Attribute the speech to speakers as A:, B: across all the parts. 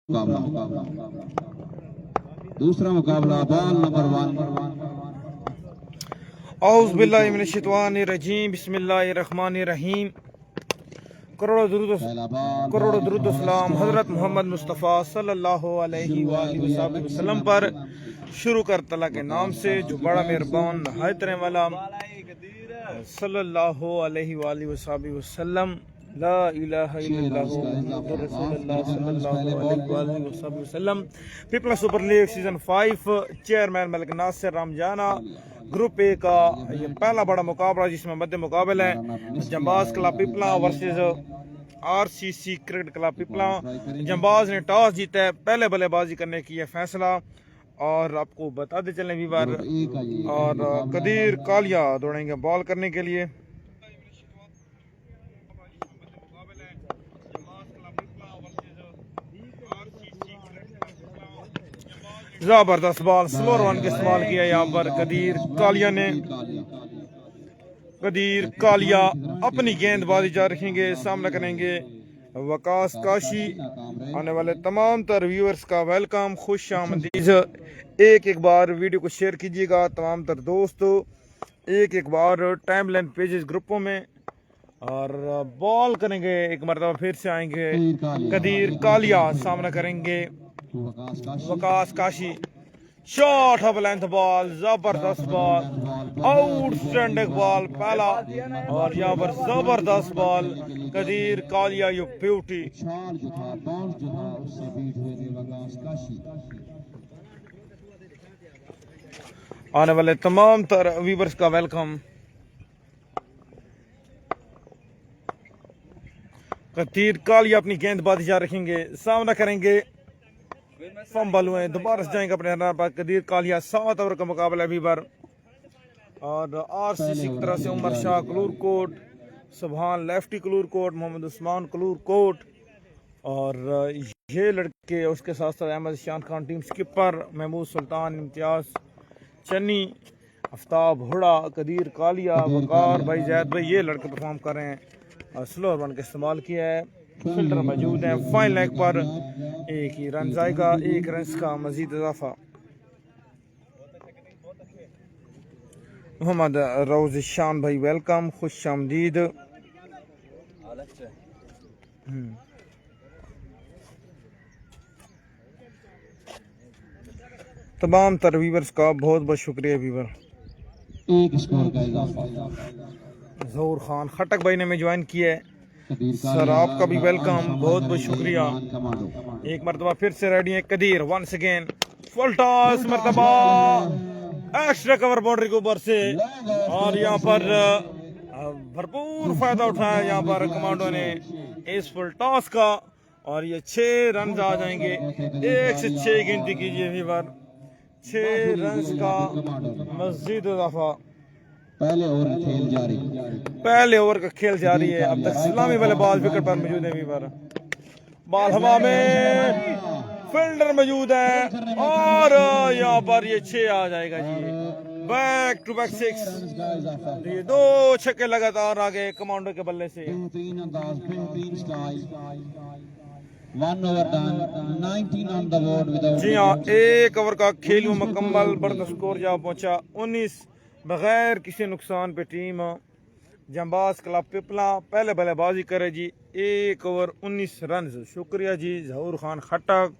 A: दूसरा मुकाबला ball number 1।
B: औज़ बिल्लाहि मिनश शैतानिर रजीम, बिस्मिल्लाहिर रहमानिर रहीम। करोड़ों दुरूद सलाम हज़रत मोहम्मद मुस्तफ़ा सल्लल्लाहु अलैहि वसल्लम पर शुरू कर तला के नाम से जो बड़ा मेहरबान नहायत रहने वाला सल्लल्लाहु अलैहि वसल्लम। ला इलाहा इल्लल्लाहु मुहम्मदुर रसूलुल्लाह सल्लल्लाहु अलैहि वसल्लम। Pipal super league season 5 chairman Malik Nasir Ramzana group A का ये पहला बड़ा मुकाबला जिसमें मध्य मुकाबले है Janbaz club Pipla versus RCC cricket club Pipla. Janbaz ने टॉस जीता है, पहले बल्लेबाजी करने की है फैसला। और आपको बताते चलें भी बार और कदीर कालिया दौड़ेंगे बॉल करने के लिए। जबरदस्त बॉल स्लोअर वन का इस्तेमाल किया यहाँ पर कदीर कालिया ने। कदीर कालिया अपनी गेंदबाजी जारी रखेंगे, सामना करेंगे वकास काशी। आने वाले तमाम तर व्यूअर्स का वेलकम, खुश आमदीद। एक बार वीडियो को शेयर कीजिएगा तमाम तर दोस्तों, एक बार टाइम लाइन पेजेस ग्रुपों में। और बॉल करेंगे एक मरतबा, फिर से आएंगे कदीर कालिया, सामना करेंगे Waqas Kashi. Short of length ball, जबरदस्त बॉल, आउटस्टैंडिंग बॉल पहला। और यहाँ पर जबरदस्त ball Qadeer Kalia, you beauty. आने वाले तमाम तर व्यूअर्स का वेलकम। कदीर कालिया अपनी गेंदबाजी जारी रखेंगे, सामना करेंगे फंबल हुए, दोबारा से जाएंगे अपने हरना पर। कदीर कालिया 7 ओवर का मुकाबला अभी बार। और आरसीसी की तरफ से उमर शाह कलूर कोट, सुभान लेफ्टी कलूर कोट, मोहम्मद उस्मान कलूर कोट। और ये लड़के उसके साथ साथ अहमद शान खान टीम स्किपर, महमूद सुल्तान, इम्तियाज चन्नी, आफ्ताब हुड़ा, कदीर कालिया, वकार भाई, जैद भाई, ये लड़के परफॉर्म कर रहे हैं। स्लोअर वन का इस्तेमाल किया है, फिल्टर मौजूद है। फाइनल लेग पर एक ही रन जाएगा, 1 रन का मजीद इजाफा। मोहम्मद रोज शान भाई वेलकम, खुश आमदीद। तमाम तर व्यूअर्स का बहुत बहुत शुक्रिया व्यूअर।
A: एक स्कोर का इजाफा।
B: जहूर खान खटक भाई ने में ज्वाइन किया है, सर आपका भी वेलकम, बहुत बहुत शुक्रिया। एक मरतबा फिर से रेडी है Qadeer, once again full toss, मरतबा एक्स्ट्रा कवर बाउंड्री के ऊपर से। और यहाँ पर भरपूर फायदा उठाया यहाँ पर कमांडो ने इस फुल टॉस का। और ये 6 रन आ जाएंगे, 1 से 6 गिनती कीजिए भी बार, 6 रन का मजीद इजाफा।
A: पहले
B: ओवर का खेल जारी है। अब तक सलामी वाले बॉल विकेट पर मौजूद है, पर बॉल हवा में, फील्डर मौजूद है। और यहाँ पर ये 6 आ जाएगा जी, बैक टू बैक 6। ये 2 छक्के लगातार आ गए कमांडो के बल्ले से। जी हाँ, 1 ओवर का खेल मुकम्मल, बढ़ता स्कोर जा पहुंचा 19 बगैर किसी नुकसान पे। टीम जंबाज क्लब पिपला पहले बल्लेबाजी करे जी, 1 ओवर 19 रन। शुक्रिया जी। जहूर खान खटक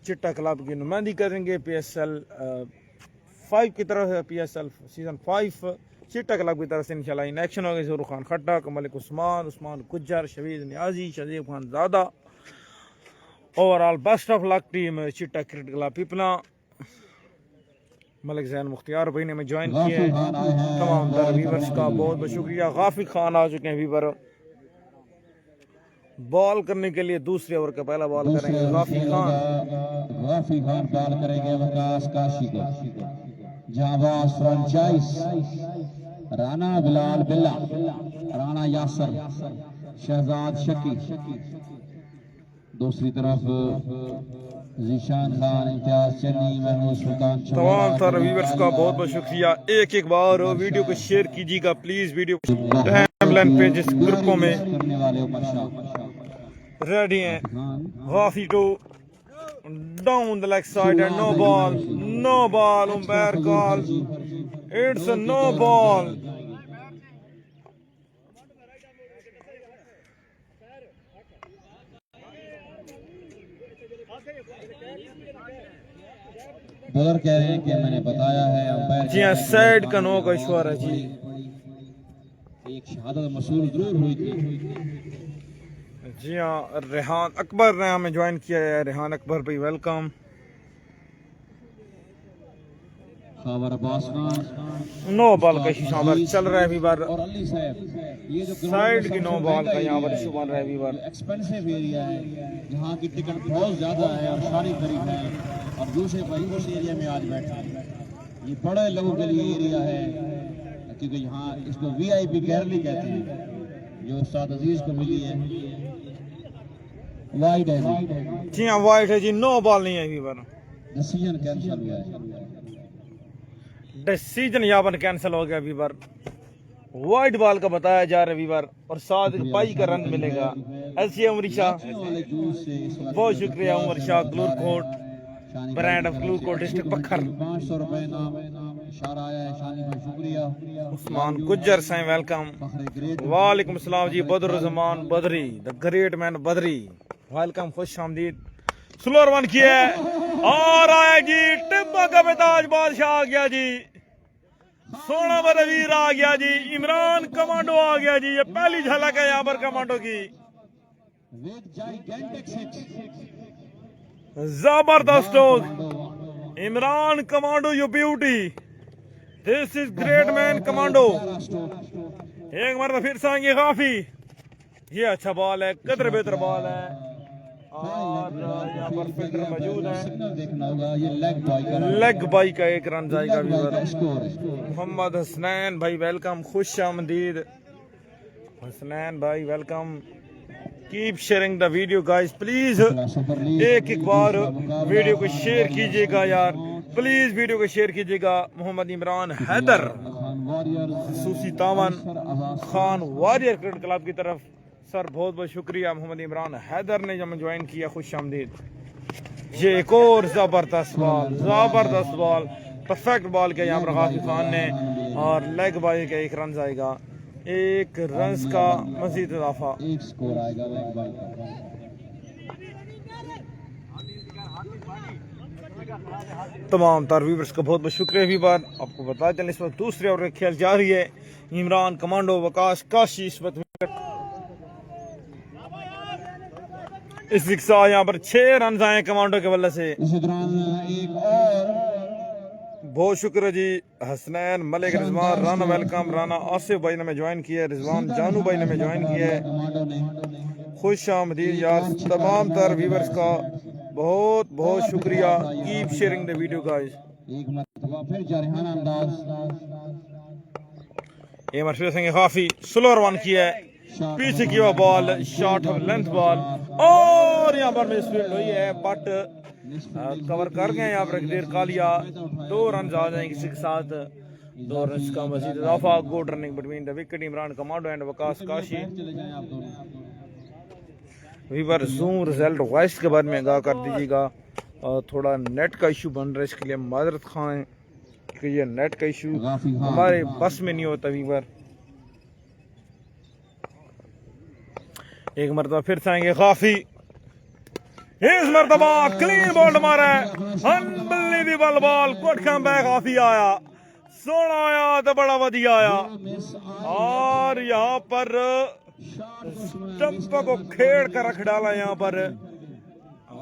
B: चिट्टा क्लब की नुमाइंदगी करेंगे PSL 5 की तरफ से, PSL सीजन 5 चिट्टा क्लब की तरफ से इंशाल्लाह इन एक्शन होगा। जहूर खान खटक, मलिक उस्मान गुज्जर, शवीद नियाजी, शजीब खान ज़ादा। Overall best of luck team चिट्टा क्रिकेट क्लब पिपला। मलिक जैन मुख्तियार भाई ने में ज्वाइन किया है, तमाम दर व्यूअर्स का बहुत बहुत शुक्रिया। गाफिल खान आ चुके हैं व्यूअर, बॉल करने के लिए दूसरे ओवर का पहला बॉल करेंगे गाफिल खान
A: बॉल करेंगे वकास काशी को। जाबाज फ्रेंचाइज, राना बिलाल बिल्ला, राना यासर, शहजाद शकी। दूसरी तरफ जीशान खान, इम्तियाज चन्नी, महमूद सुल्तान।
B: तमाम सारे व्यूअर्स का बहुत बहुत शुक्रिया। एक बार वीडियो को शेयर कीजिएगा प्लीज। वीडियो टाइमलाइन पेजेस ग्रुपों में रेडी हैं। गाफी to down the leg side and no ball, umpire call, it's a no ball.
A: Bowler कह रहे हैं कि मैंने बताया है अंपायर
B: जी हाँ, साइड का नो का इशारा जी।
A: एक शहादत मशहूर जरूर हुई थी।
B: जी हाँ, रेहान अकबर ने हमें ज्वाइन किया है। रेहान अकबर भाई welcome.
A: Khawar Abbas Khan
B: no ball का शीशा पर चल रहा है अभी बार,
A: और अली साहब, ये जो
B: साइड की नो बॉल का यहाँ पर इशू बन रहा है अभी बार।
A: एक्सपेंसिव एरिया है, यहाँ की टिकट बहुत ज्यादा है और सारी खरीद है, और दूसरे भाई उस एरिया में आज बैठे हैं। ये बड़े लोगों के लिए एरिया है, क्योंकि यहाँ इसको VIP गैलरी कहते हैं, जो उस्ताद अजीज को मिली है। वाइड है जी,
B: जी हाँ वाइड है जी, नो बॉल नहीं है अभी बार।
A: डिसीजन कैंसिल हुआ है,
B: डिसीजन यहाँ पर कैंसिल हो गया अभी बार। वाइड बॉल का बताया जा रहा है अभी बार, और साथ पाई का रन मिलेगा। ऐसी उमर शाह, बहुत शुक्रिया Umar Shah, Kallurkot brand of Kallurkot district Bhakkar.
A: 500 रुपए नाम इशारा आया है, शानी भाई शुक्रिया।
B: उस्मान गुज्जर साईं वेलकम। वालेकुम सलाम जी, Badar Zaman Badri, the great man Badri welcome, खुश आमदीद। स्लोअर वन किया है और आया जी, टिब्बा का बेताज बादशाह आ गया जी, सोना बदवीर आ गया जी, इमरान कमांडो आ गया जी। ये पहली झलक है यहाँ पर कमांडो की, जबरदस्त लोग। Imran commando you beauty, this is great man commando. एक मरतबा फिर से आएंगे काफी, ये अच्छा बॉल है, कदर बेहतर बॉल है, और यहाँ पर फील्डर मौजूद है।
A: देखना होगा, ये
B: लेग बाई का एक रन जाएगा। मोहम्मद हसनैन भाई वेलकम, खुश आमदीद हसनैन भाई welcome. Keep sharing the video guys please, एक बार वीडियो को शेयर कीजिएगा यार, प्लीज वीडियो को शेयर कीजिएगा। मोहम्मद इमरान हैदर खसूसी तावन खान वॉरियर क्रिकेट क्लब की तरफ सर बहुत बहुत शुक्रिया। मोहम्मद इमरान हैदर ने जब ज्वाइन किया, खुश आमदीद। ये एक और जबरदस्त बॉल, परफेक्ट बॉल किया यहाँ पर गाफी खान ने, और लेग बाई का एक रन आएगा, एक रन का मजीद इजाफा,
A: एक स्कोर आएगा लेग बाई का।
B: तमाम तार व्यूअर्स का बहुत बहुत शुक्रिया। भी बार आपको बता चलें, इस वक्त दूसरे ओवर खेल जारी है। इमरान कमांडो वकास काशी इस वक्त इस रिक्शा यहाँ पर 6 रन आए कमांडो के बल्ले से।
A: इसी दौरान एक और
B: बहुत शुक्र जी। हसनैन मलिक रिजवान राना वेलकम, राना आसिफ भाई ने मैं ज्वाइन किया है, रिजवान जानू भाई ने मैं ज्वाइन किया है, खुश आमदीद यार। तमाम तर व्यूअर्स का बहुत बहुत शुक्रिया। Keep sharing the video guys.
A: एक मरतबा फिर जारहाना अंदाज,
B: ये मर्फी सिंह काफी स्लोअर वन किया है, पीछे की हुआ ball, short of length ball, और यहाँ पर मिस फील्ड हुई है, बट कवर कर गए यहाँ पर देर कालिया। 2 रन आ जाएंगे किसी के साथ, 2 रन का मजीद इजाफा। Good running between the wicket, Imran commando and Waqas Kashi. वीवर जूम रिजल्ट वॉइस के बारे में आगाह कर दीजिएगा, और थोड़ा नेट का इशू बन रहा है, इसके लिए माजरत खाएं कि ये नेट का इशू हमारे बस में नहीं होता। वीवर एक मरतबा फिर से आएंगे काफी, इस मरतबा क्लीन बॉल मारा है, अनबिलीवेबल बॉल, गुड कमबैक, काफी आया, सोना आया तो बड़ा वधिया आया, और यहाँ पर स्टंप को खेड़ कर रख डाला यहाँ पर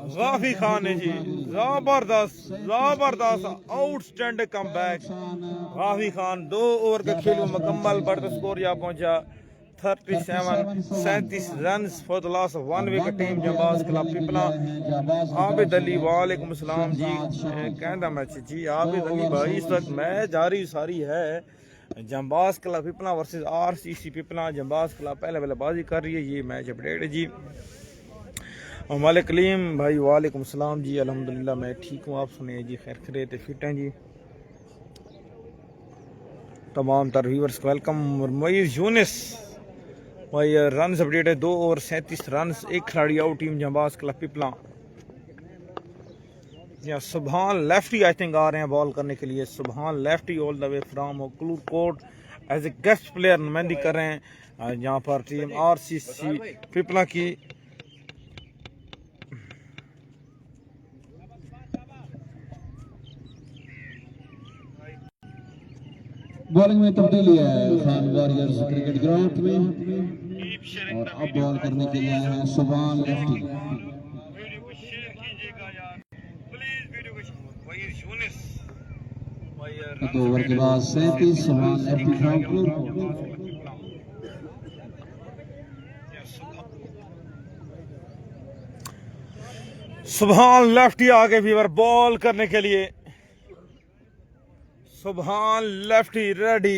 B: गाफी खान ने जी। जबरदस्त outstanding comeback Gaafi Khan. 2 over के खेल में मुकम्मल, बढ़ता स्कोर यहाँ पहुंचा 37 run for the loss of 1 wicket team Janbaz club Pipla. Abid Ali वालेकुम सलाम जी, कहना मैच जी आबिद अली भाई, इस वक्त मैच जारी सारी है, Janbaz club Pipla versus RCC Pipla. Janbaz club पहले बल्लेबाजी कर रही है, ये मैच अपडेट है जी। मलिक कलीम भाई वालेकुम सलाम जी, अल्हम्दुलिल्लाह मैं ठीक हूँ, आप सुनिए जी, खैर खैरियत फिट हैं जी। तमाम तर व्यूअर्स वेलकम। मईर यूनिस भाई रन अपडेट है, 2 ओवर 37 रन, 1 खिलाड़ी out team Janbaz club Pipla. या सुभान लेफ्टी आई थिंक आ रहे हैं बॉल करने के लिए। Subhan lefty all the way from Kallurkot as a guest player नुमाइंदगी कर रहे हैं यहाँ पर टीम आरसीसी पिपला की।
A: बॉलिंग में तब्दीली है खान वॉरियर्स क्रिकेट ग्राउंड में और अब बॉल करने के लिए आए हैं सुभान लेफ्टी। दो ओवर के बाद 37 सुभान lefty from क्लूर coat.
B: Subhan lefty आगे फीवर बॉल करने के लिए। Subhan lefty ready.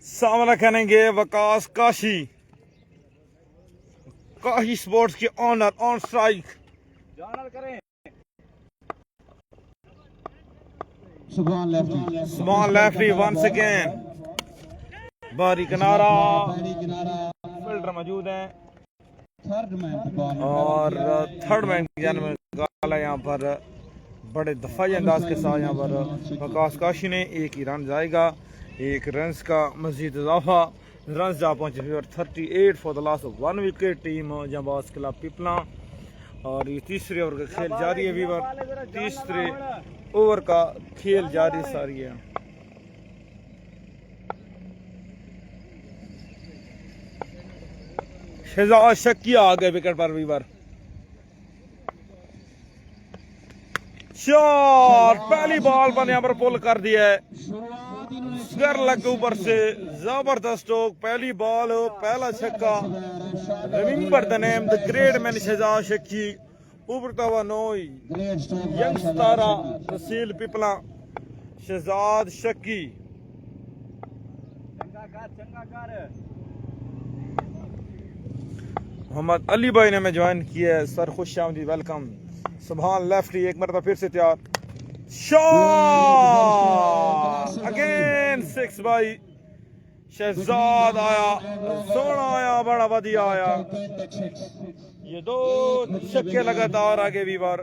B: सामना करेंगे वकास काशी। काशी स्पोर्ट्स के ऑनर ऑन स्ट्राइक।
A: सुभान लेफ्टी।
B: सुभान लेफ्टी वंस अगेन। बारी किनारा फील्डर मौजूद है और थर्ड मैन में गाला यहाँ पर बड़े दफाई अंदाज के साथ यहाँ पर वकास काशी ने एक ही रन जाएगा। एक रन का मजीद इजाफा रन जा पहुंचे फीवर 38 for the loss of 1 wicket team Janbaz club Pipla. और ये तीसरे ओवर का खेल जारी है फीवर। तीसरे ओवर का खेल जारी सारी है। शहजाद शक्की आ गए विकेट पर फीवर। शॉट पहली बॉल पर यहाँ पर पुल कर दिया है स्क्वायर लेग के ऊपर से जबरदस्त स्ट्रोक। पहली बॉल पहला छक्का। Remember the name the great man Shahzad Shakki उभरता हुआ नोई यंग स्टारा तहसील पिपला शहजाद शक्की। मोहम्मद अली भाई ने हमें ज्वाइन किया है सर, खुश आमदीद वेलकम। सुभान लेफ्टी एक मरतबा फिर से तैयार। शॉट अगेन 6 बाई शहजाद आया, सोना आया, बड़ा बढ़िया आया। ये दो छक्के लगातार आगे भी बार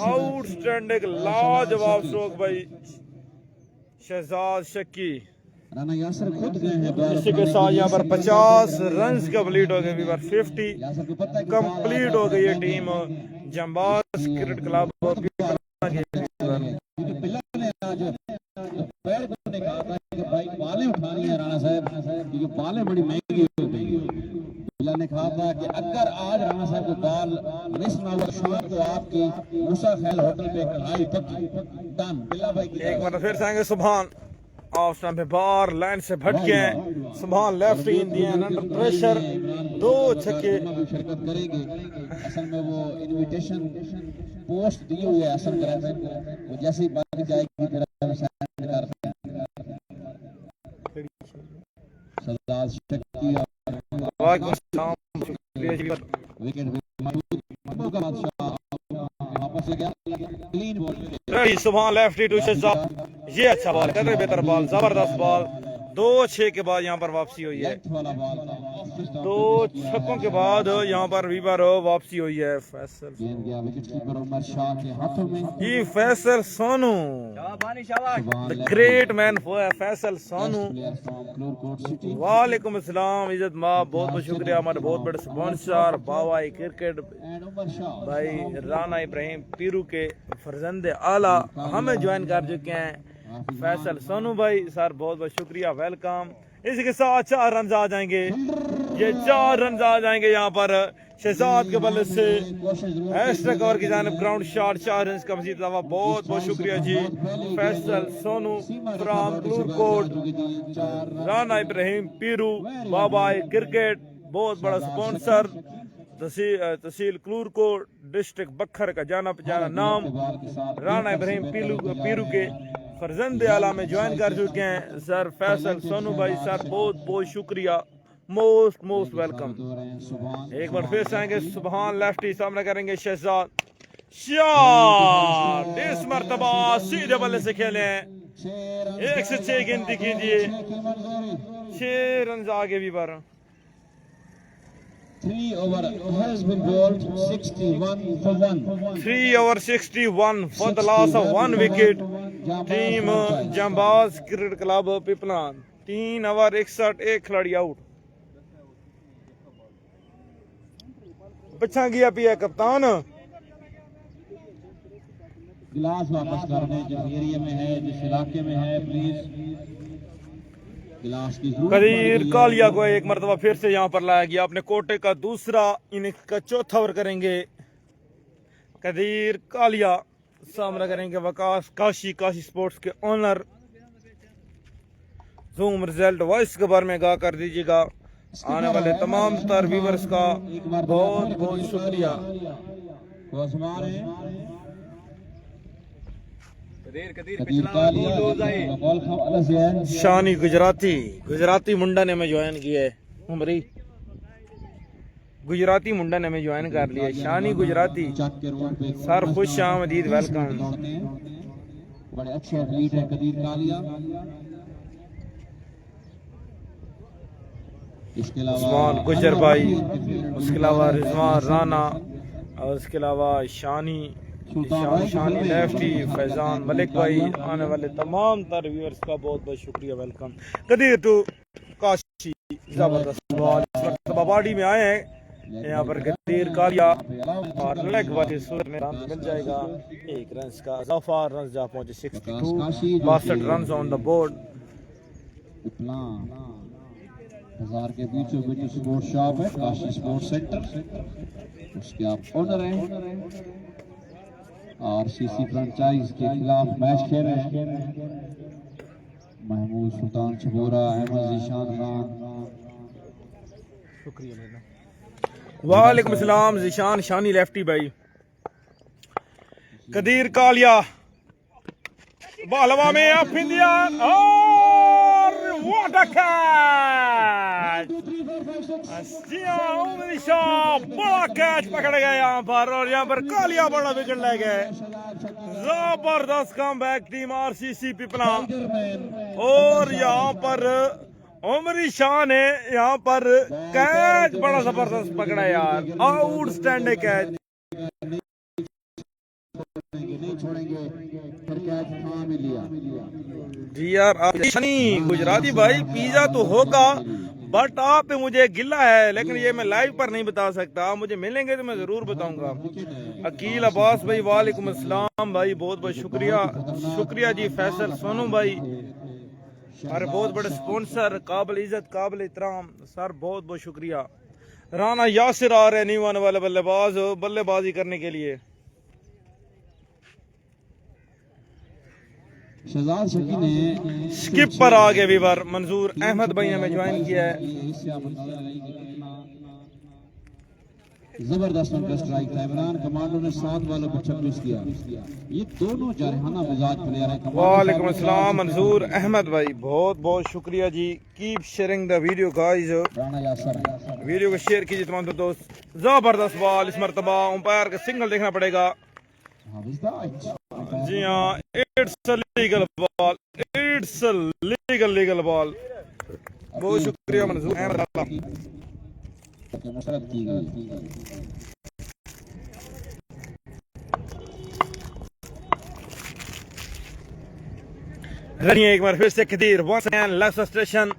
B: आउटस्टैंडिंग लाजवाब स्ट्रोक भाई शहजाद शक्की।
A: राना यासर खुद गए हैं
B: इसी के साथ यहाँ पर 50 रन कंप्लीट हो गए। 50 कंप्लीट हो गई है टीम जंबाज क्रिकेट क्लब
A: बालें उठानी है राणा साहब क्योंकि बालें बड़ी महंगी हो गई। बिल्ला ने कहा था कि अगर आज राणा साहब को बाल मिस ना हुआ शाम को आपकी मूसा खैल होटल पे कढ़ाई पक्की डन। बिल्ला भाई
B: एक बार फिर से आएंगे सुभान ऑफ स्टंप पे बार लाइन से भटके हैं। सुभान लेफ्ट इन दिए अंडर प्रेशर दो छक्के
A: शिरकत करेंगे। असल में वो इनविटेशन पोस्ट दिए हुए है असल में वो जैसे ही बात जाएगी फिर हम सेंड करते हैं। सरदार शक्ति
B: वालेकुम सलाम
A: विकेट मौजूद का बादशाह वापस से गया क्लीन बॉल।
B: रेडी सुभान लेफ्टी टू शहजाद। ये अच्छा बॉल कर रहे, बेहतर बॉल, जबरदस्त बॉल। 2-6 के बाद यहाँ पर वापसी हुई है। 2 छक्कों के बाद यहाँ पर वीवर वापसी हुई है। Faisal ji Faisal Sonu the great man Faisal Sonu. वालेकुम अस्सलाम इज्जत माँ, बहुत बहुत शुक्रिया हमारे बहुत बड़े स्पॉन्सर बावाई क्रिकेट भाई राना इब्राहिम पीरू के फरजंद आला हमें ज्वाइन कर चुके हैं। फैसल सोनू भाई सर बहुत बहुत शुक्रिया वेलकम। इसी के साथ 4 रन आ जाएंगे। ये 4 रन आ जाएंगे यहाँ पर शहजाद के बल्ले से हैशटैग ओवर की जानिब ग्राउंड शॉट 4 रन का मजीद इजाफा। बहुत बहुत शुक्रिया जी Faisal Sonu from Kallurkot Rana Ibrahim Piru Babai cricket बहुत बड़ा स्पॉन्सर तहसील क्लूर कोट डिस्ट्रिक्ट बखर का जाना पहचाना नाम राना इब्राहिम पीरू के फरजंद आला में ज्वाइन कर चुके हैं सर फैसल सोनू भाई सर बहुत बहुत शुक्रिया मोस्ट वेलकम। एक बार फिर से आएंगे सुभान लेफ्टी सामना करेंगे शहजाद। शॉट इस मर्तबा सीधे बल्ले से खेले हैं। 1 से 6 गिनती कीजिए। 6 रन आगे भी बार
A: 3 over has been bowled 61 for 1.
B: 3 over 61 for the loss of 1 wicket. Team Janbaz cricket club Pipla 3 over 61, एक खिलाड़ी आउट। पीछा गया पिया कप्तान।
A: गिलास वापस कर दें जिस एरिया में है, जिस इलाके में है, प्लीज गिलास की
B: कदीर कालिया को एक मरतबा फिर से यहाँ पर लाया गया। अपने कोटे का दूसरा इनिंग्स का चौथा ओवर करेंगे कदीर कालिया। सामना करेंगे वकास काशी स्पोर्ट्स के ओनर। जूम रिजल्ट वॉइस के बारे में आगाह कर दीजिएगा। आने वाले तमाम तर व्यूअर्स का बहुत बहुत शुक्रिया। शानी गुजराती मुंडा ने में ज्वाइन किया है। उमरी गुजराती मुंडा ने में ज्वाइन कर लिया। शानी गुजराती सर खुश आमदीद, वेलकम।
A: बड़े अच्छे एथलीट है कदीर कालिया। इसके
B: उस्मान गुजर भाई, उसके अलावा रिजवान राना और उसके अलावा शानी लेफ्टी फैजान मलिक भाई। आने वाले तमाम तर व्यूअर्स का बहुत बहुत शुक्रिया, वेलकम। कदीर टू काशी जबरदस्त बॉल बाबाडी में आए हैं यहाँ पर कदीर कालिया और लेग वाली सूरत में रन मिल जाएगा। 1 रन का इजाफा, रन जा पहुंचे 62, 62 रन ऑन द बोर्ड।
A: बाजार के बीचों बीच स्पोर्ट्स शॉप है, काशी स्पोर्ट्स सेंटर, उसके आप ओनर हैं और सीसी फ्रेंचाइज के खिलाफ मैच खेल रहे हैं। महमूद सुल्तान छबोरा, अहमद जीशान खान।
B: शुक्रिया। वालेकुम सलाम जीशान शानी लेफ्टी भाई। कदीर कालिया बालवा में अप इंडिया और व्हाट अ कैच! बड़ा कैच पकड़ गया यहाँ पर और यहाँ पर कालिया बड़ा विकेट ले गए। जबरदस्त कमबैक टीम आरसीसी पिपला। और यहाँ पर उमरी शाह ने यहाँ पर कैच बड़ा जबरदस्त पकड़ा यार, आउटस्टैंडिंग कैच। जी यार गुजराती भाई, पिज्जा तो होगा बट आप पे मुझे गिला है, लेकिन ये मैं लाइव पर नहीं बता सकता। आप मुझे मिलेंगे तो मैं जरूर बताऊंगा। अकील अब्बास भाई वालेकुम अस्सलाम भाई, बहुत बहुत शुक्रिया जी। फैसल सोनू भाई हमारे बहुत बड़े स्पॉन्सर, काबिल इज्जत काबिल इतराम सर, बहुत बहुत शुक्रिया। राना यासिर आ रहे न्यू आने वाले बल्लेबाजी करने के लिए।
A: शहजाद शकी ने
B: स्किप पर आ गए विवर मंजूर अहमद भाई ने ज्वाइन किया है।
A: जबरदस्त उनका स्ट्राइक था। इमरान कमांडो ने 7 बॉलों पर 26 किया। ये दोनों जारहाना मिजाज प्लेयर हैं।
B: वालेकुम अस्सलाम मंजूर अहमद भाई, बहुत बहुत शुक्रिया जी। Keep sharing the video guys, video को शेयर कीजिए तमाम दोस्त। जबरदस्त बॉल, इस मरतबा अंपायर का सिग्नल देखना पड़ेगा। जी हाँ, it's a legal ball, it's a legal ball. बहुत शुक्रिया मंजूर अहमद। रनिए एक बार फिर से कदीर लेफ्ट स्टेशन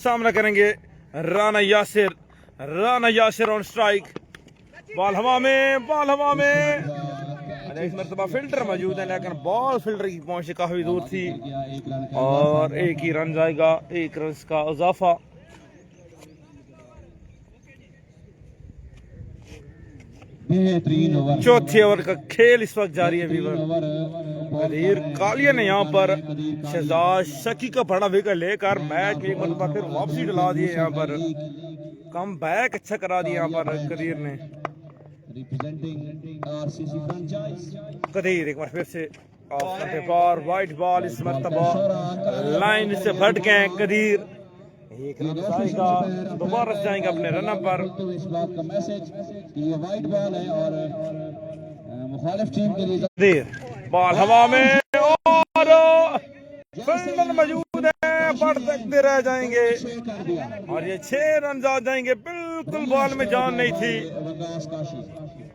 B: सामना करेंगे Rana Yasir on strike. Ball हवा में इस मरतबा फिल्टर मौजूद है, लेकिन बॉल फिल्टर की पहुंच से काफी दूर थी और एक ही रन जाएगा, 1 रन का इजाफा। चौथे ओवर का खेल इस वक्त जारी है। कदीर कालिया ने यहाँ पर शहजाद शकी का बड़ा विकेट लेकर मैच में एक मरतबा फिर वापसी डला दी है। यहाँ पर कम बैक अच्छा करा दिया यहाँ पर कदीर ने। कदीर एक बार फिर से बार वाइट बॉल, इस मरतबा लाइन से भटक गए कदीर। एक रन जाएगा, दोबारा जाएंगे अपने रन पर।
A: इस बात का मैसेज कि ये वाइट बॉल है और मुखालिफ टीम के लिए
B: बॉल हवा में और फील्डर मौजूद है, बढ़ते रह जाएंगे
A: कर दिया
B: और ये 6 रन आ जाएंगे। बिल्कुल बॉल में जान नहीं थी
A: वकास काशी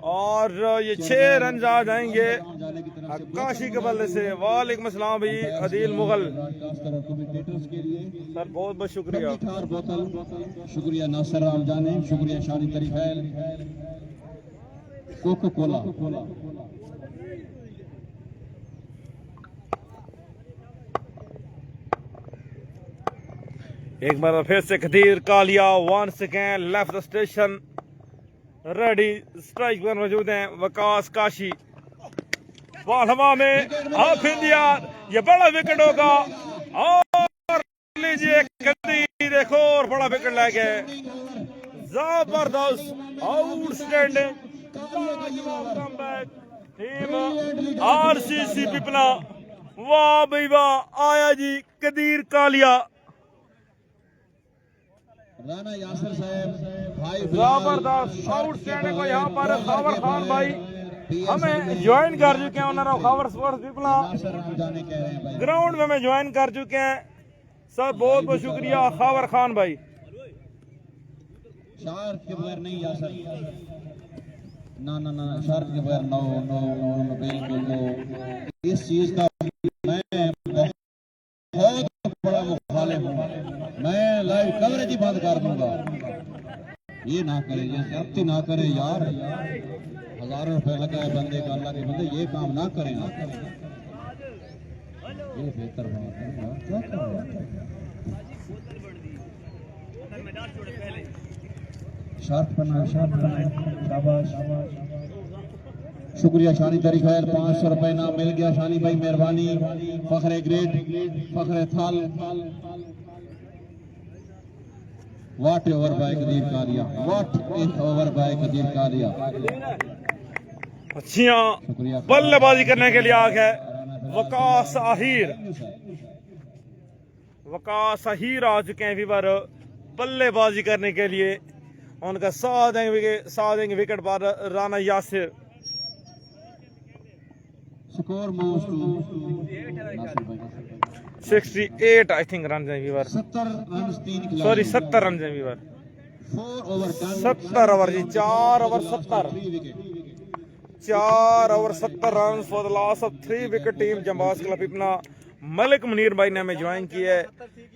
B: और ये 6 रन आ जाएंगे
A: जाने की तरफ
B: काशी के बल्ले से। वालेकुम अस्सलाम भाई अदील मुगल
A: ब्रॉडकास्टर और कमेंटेटर्स के लिए
B: सर, बहुत बहुत शुक्रिया।
A: ठार बोतल शुक्रिया नासिर राम जाने, शुक्रिया शानी तरीफैल, कोको कोला।
B: एक बार फिर से Qadeer Kalia once again left the station ready, strike पर मौजूद हैं वकास काशी। बॉल हवा में हाफ इंडिया, ये बड़ा विकेट होगा और लीजिए कदीर एक और बड़ा विकेट ले गए। जबरदस्त आउटस्टैंडिंग टीम आरसीसी पिपला, वाह भाई वाह, आया जी कदीर कालिया।
A: राना यासिर साहब भाई
B: जबरदस्त आउटस्टैंडिंग को यहाँ पर खावर खान भाई हमें ज्वाइन कर चुके हैं। Owner of Khawar sports Pipla
A: Nasir राम जाने कह रहे हैं भाई।
B: ग्राउंड में हमें ज्वाइन कर चुके हैं सर, बहुत बहुत शुक्रिया खावर खान भाई।
A: शार्क के बगैर नहीं यासर, ना ना ना शार्क के बगैर नो नो नो नो बिल्कुल नो। इस चीज का मैं बहुत बड़ा मुखालिफ हूँ, मैं लाइव कवरेज ही बंद कर दूंगा। ये ना करे, ये ज्यादती ना करे यार, हजारों रुपए लगा है बंदे का, अल्लाह के बंदे ये काम ना करें ना करें। ये बेहतर बात है यार, क्या कर रहे हैं? शार्प बना शाबाश। शुक्रिया शानी तरीफैल, 500 रुपए नाम मिल गया शानी भाई, मेहरबानी। फखरे ग्रेड, फखरे थाल, वाट ओवर बाय कदीर कालिया, वाट एक ओवर बाय कदीर कालिया।
B: अच्छियां बल्लेबाजी करने के लिए आ गए वकास आहिर। वकास आहिर आ चुके हैं वीवर बल्लेबाजी करने के लिए। उनका साथ देंगे विकेट पर Rana Yasir.
A: Score moves to
B: 68 I think run हैं वीवर,
A: 70 रन, 3 खिलाड़ी,
B: सॉरी 70 रन हैं वीवर।
A: 4 ओवर
B: 70 ओवर जी, 4 over 70, 4 over 70 run for the loss of 3 wicket team Janbaz club Pipla. Malik Munir भाई ने हमें ज्वाइन किया है।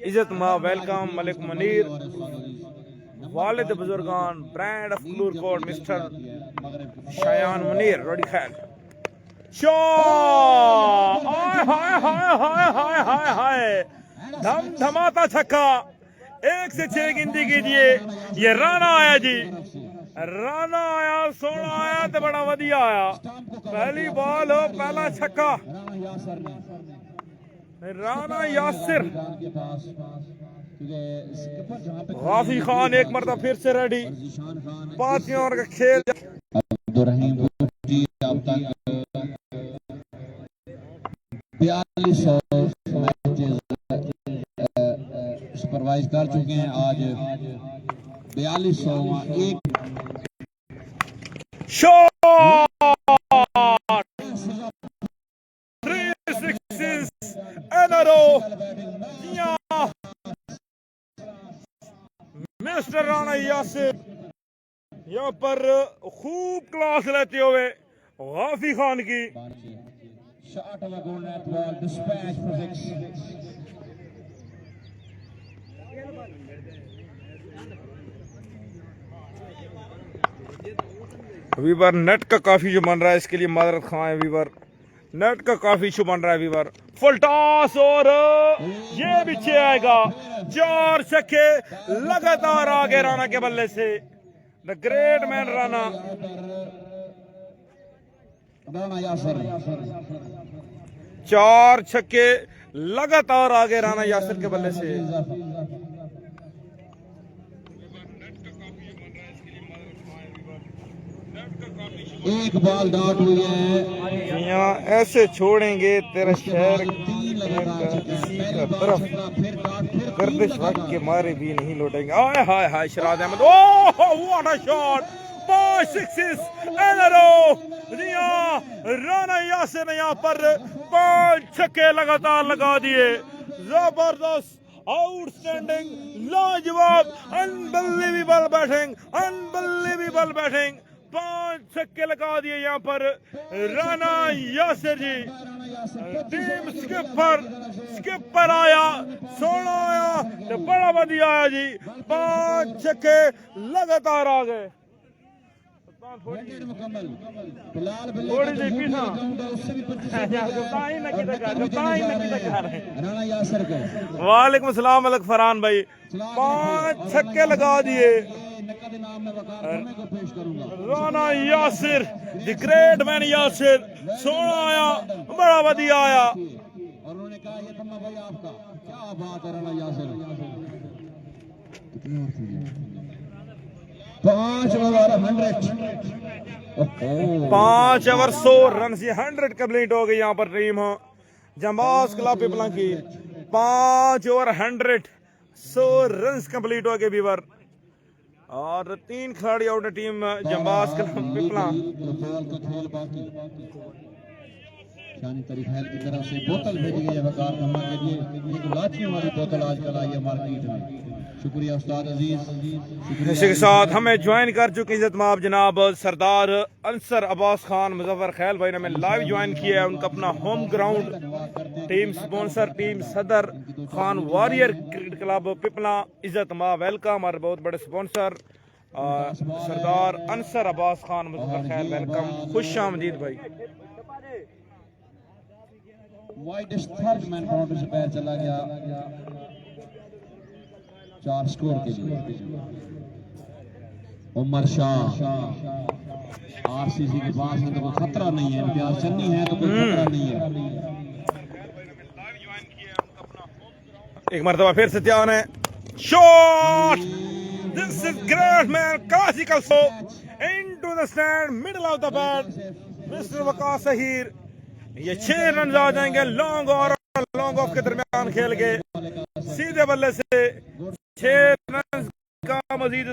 B: इज्जत माँ वेलकम मलिक मुनीर। वालिद बुजुर्गान brand of Kallurkot mister Shayan Munir Rodi खैर। हाय हाय हाय हाय हाय हाय हाय, धम धमाता छक्का, 1 से 6 गिनती कीजिए। ये राना आया जी, राना आया, सोना आया तो बड़ा वधिया आया। पहली बॉल हो, पहला छक्का राना यासिर। गाफी खान एक मरतबा फिर से रेडी। 5 ओवर का खेल।
A: अब्दुर्रहीम जी अब तक 4200 मैचेस सुपरवाइज कर चुके हैं। आज 4200 एक
B: shot, 3 sixes in a row. Mister Rana Yasir यहाँ पर खूब क्लास लेते हुए गाफी खान की।
A: shot of a goal net ball, dispatch for 6.
B: वीवर नेट का काफी जो बन रहा है, इसके लिए माजरत खां है वीवर। नेट का काफी इशू बन रहा है वीवर। फुल टॉस और ये पीछे आएगा। 4 छक्के लगातार आगे राना के बल्ले से। The great man Rana.
A: Rana Yasir
B: 4 छक्के लगातार आगे राना यासिर के बल्ले से।
A: एक बॉल डॉट हुई है।
B: यहाँ ऐसे छोड़ेंगे तेरा शहर
A: 3 लगातार
B: किसी का तरफ गर्दिश वक्त के मारे भी नहीं लौटेंगे। हाय हाय हाय Sharad Ahmad, oh what a shot, 5 sixes in a row. Rana Yasir ने यहाँ पर 5 छक्के लगातार लगा दिए। जबरदस्त आउटस्टैंडिंग, लाजवाब, अनबिलीवेबल बैटिंग। 5 छक्के लगा दिए यहाँ पर राना यासिर जी। टीम स्किपर आया, सोना आया तो बड़ा बढ़िया आया जी। 5 छक्के लगातार आ गए। थोड़ी सी पीछा
A: राना यासिर को
B: वालेकुम सलाम अलक फरहान भाई। 5 छक्के लगा दिए Rana Yasir, the great man Yasir. सोना आया, बड़ा बढ़िया आया।
A: और उन्होंने कहा ये थम्मा भाई आपका, क्या बात है राना यासिर। 5 ओवर
B: 100 रन से 100 कंप्लीट हो गई यहाँ पर टीम जंबाज क्लब पिपला की। 5 ओवर 100 रन कंप्लीट हो गए बीवर। और 3 खिलाड़ी आउट है टीम जंबाज क्लब पिपला।
A: तरीका की तरफ से बोतल भेजी गई है वकार थम्मा के लिए। एक लाचियों वाली बोतल आजकल आई है मार्केट में। शुक्रिया उस्ताद अजीज।
B: इसी के साथ हमें ज्वाइन कर चुके इज्जत माब जनाब सरदार अंसर अब्बास खान मुजफ्फर खैल भाई ने हमें लाइव ज्वाइन किया है। उनका अपना home ground team sponsor team Sadar Khan warrior cricket club Pipla इज्जत माब वेलकम। हमारे बहुत बड़े स्पॉन्सर सरदार अंसर अब्बास खान मुजफ्फर खैल वेलकम, खुश आमदीद भाई।
A: वाइडेस्ट थर्ड मैन बाउंड्री से पैर चला गया 4 स्कोर के लिए। उमर शाह आरसीसी के पास है तो कोई खतरा नहीं है, इम्तियाज चन्नी है तो कोई खतरा नहीं है।
B: एक मरतबा फिर से ध्यान है, shot, this is great man, classical show into the stand, middle of the bat, mister Waqas Saheer. ये 6 रन आ जाएंगे लॉन्ग ऑफ के दरमियान खेल के सीधे बल्ले से 6 रन का मजीद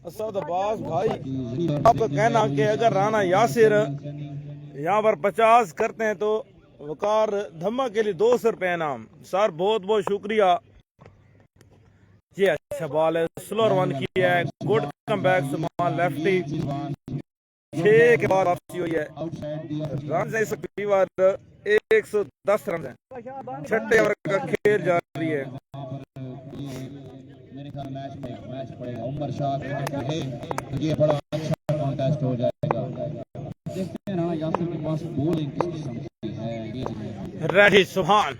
B: असदबाज भाई। आपका कहना कि अगर राना यासिर यहाँ पर 50 करते हैं तो वकार धम्मा के लिए 200 रुपए इनाम। सर बहुत बहुत शुक्रिया जी। अच्छा बॉल है, स्लोअर वन किया है, गुड कम बैक सुभान लेफ्टी। 6 के बाद वापसी हुई है। रन है इस बार 110 रन है। 6ठे ओवर का खेल जारी है।
A: मेरे ख्याल मैच पड़ेगा उमर शाह के, ये बड़ा अच्छा कॉन्टेस्ट हो जाएगा। देखते हैं राना यासिर के पास बॉलिंग किस किस्म की है।
B: रेडी सुभान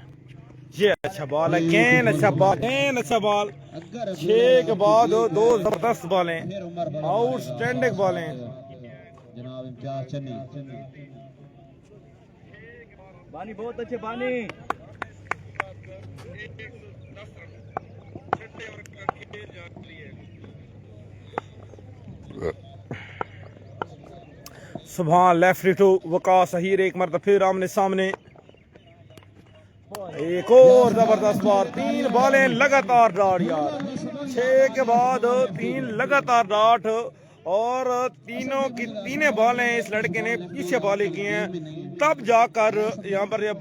B: ये अच्छा बॉल है, कैन अच्छा बॉल। 6 के बाद 2 जबरदस्त बॉलें, आउटस्टैंडिंग बॉलें
A: जनाब इम्तियाज चन्नी।
C: बानी बहुत अच्छे बानी।
B: सुभान लेफ्ट टू वकास सहीर। एक मरतबा फिर आमने सामने, एक और जबरदस्त बॉल। 3 बॉलें लगातार डॉट यार, 6 के बाद 3 लगातार डॉट। और तीनों बॉलें इस लड़के ने पीछे बॉलें की हैं, तब जाकर यहाँ पर ये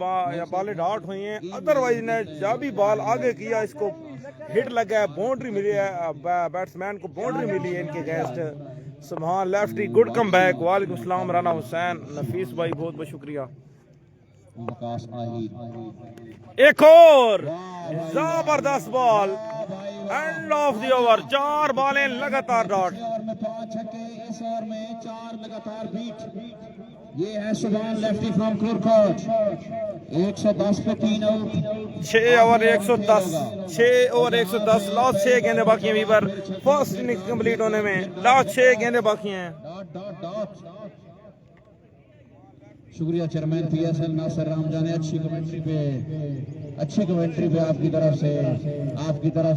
B: बॉलें डॉट हुई हैं। अदरवाइज ने जब भी बॉल आगे किया इसको हिट लगा है, बाउंड्री मिली है, बैट्समैन को बाउंड्री मिली है इनके अगेंस्ट। सुभान लेफ्टी, गुड कम बैक। वालेकुम सलाम राना हुसैन, नफीस भाई बहुत बहुत शुक्रिया। एक और जबरदस्त ball, and of the over. 4 बॉलें लगातार डॉट।
A: इस ओवर में 4 लगातार बीट। ये है सुभान लेफ्टी फ्रॉम कोरकोट। 110 पे 3 आउट।
B: 6 over 110, 6 over 110। लास्ट 6 गेंदे बाकी हैं वीवर, फर्स्ट इनिंग कंप्लीट होने में। लास्ट 6 गेंदे बाकी हैं।
A: शुक्रिया चेयरमैन PSL नासिर रामजान, अच्छी कमेंट्री पे आपकी तरफ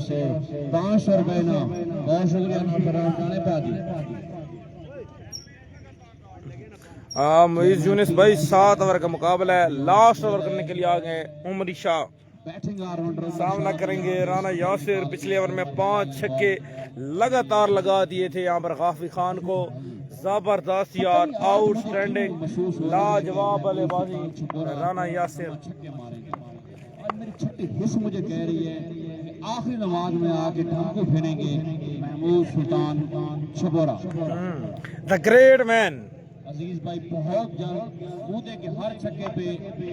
A: से 500 रुपए ना। बहुत शुक्रिया नासिर रामजान पादी।
B: मुइज यूनिस भाई 7 ओवर का मुकाबला है, लास्ट ओवर करने के लिए आ गए। उमरी शाह सामना करेंगे राना यासिर। पिछले ओवर में 5 छक्के लगातार लगा दिए थे यहाँ पर गाफी खान को। जबरदस्त यार, आउटस्टैंडिंग लाजवाब बल्लेबाजी राना यासिर।
A: छठी हिस्स मुझे कह रही है कि आखिरी नमाज में आके ढांकू फेरेंगे महमूद सुल्तान छबोरा।
B: द ग्रेट मैन
A: अजीज भाई बहुत जल्द कूदे के हर छक्के पे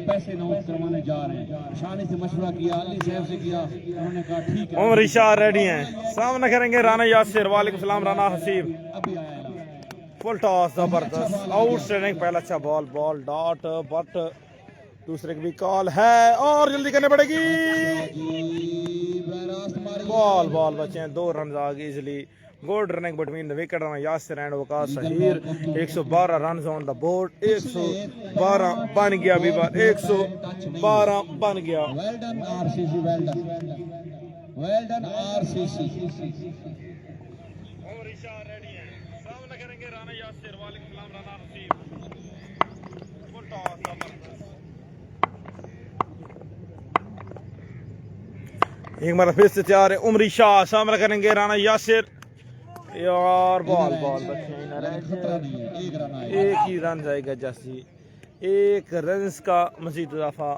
A: पैसे नोट करवाने जा रहे हैं। शानी से मशवरा किया, अली साहब से किया, उन्होंने कहा ठीक है।
B: उमर इशार रेडी हैं, सामना करेंगे राना यासिर। वालेकुम सलाम राना हसीब।
A: अभी आया
B: फुल टॉस जबरदस्त आउटस्टैंडिंग पहला अच्छा बॉल डॉट बट दूसरे की भी कॉल है और जल्दी करनी पड़ेगी। बॉल बचे हैं, 2 रन आ गए easily. Good running between the wicket Yasir and Waqas Saheer. 112 run on the board. 112 बन गया अभी बार 112 बन गया।
A: Well done RCC, well done RCC.
B: और इशार रेडी है, सामना करेंगे राना यासिर। वालेकुम सलाम राना हसीब। फुल टॉस जबरदस्त। एक बार फिर से तैयार है उमरी शाह, सामना करेंगे राना यासिर। यार बॉल बचे एक ही रन जाएगा जैसी 1 रन का मजीद इजाफा।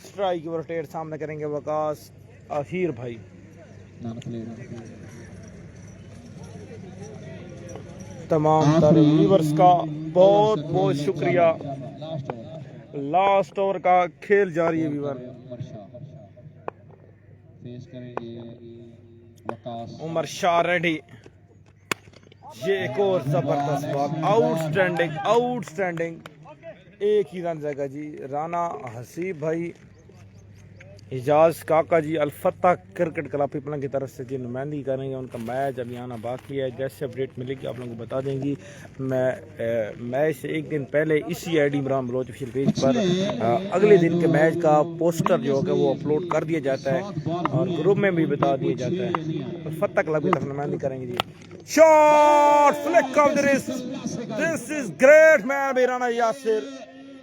B: स्ट्राइक रोटेट सामना करेंगे वकास आखिर भाई। तमाम व्यूअर्स का बहुत बहुत शुक्रिया। लास्ट ओवर का खेल जारी है व्यूअर। उमर शाह रेडी। ये एक और जबरदस्त बॉल, आउटस्टैंडिंग। एक ही रन जाएगा जी। राना हसीब भाई, इजाज काका जी, अलफत्ता क्रिकेट क्लब पिपला की तरफ से जी नुमाइंदगी करेंगे। उनका मैच अभी आना बाकी है, जैसे अपडेट मिलेगी आप लोगों को बता देंगी। मैच से एक दिन पहले इसी ID Imran Baloch official page पर अगले दिन के मैच का पोस्टर जो है वो अपलोड कर दिया जाता है और ग्रुप में भी बता दिया जाता है। अलफत्ता क्लब की तरफ नुमाइंदगी करेंगे जी। Shot flick off the wrist, this is great man by Rana Yasir.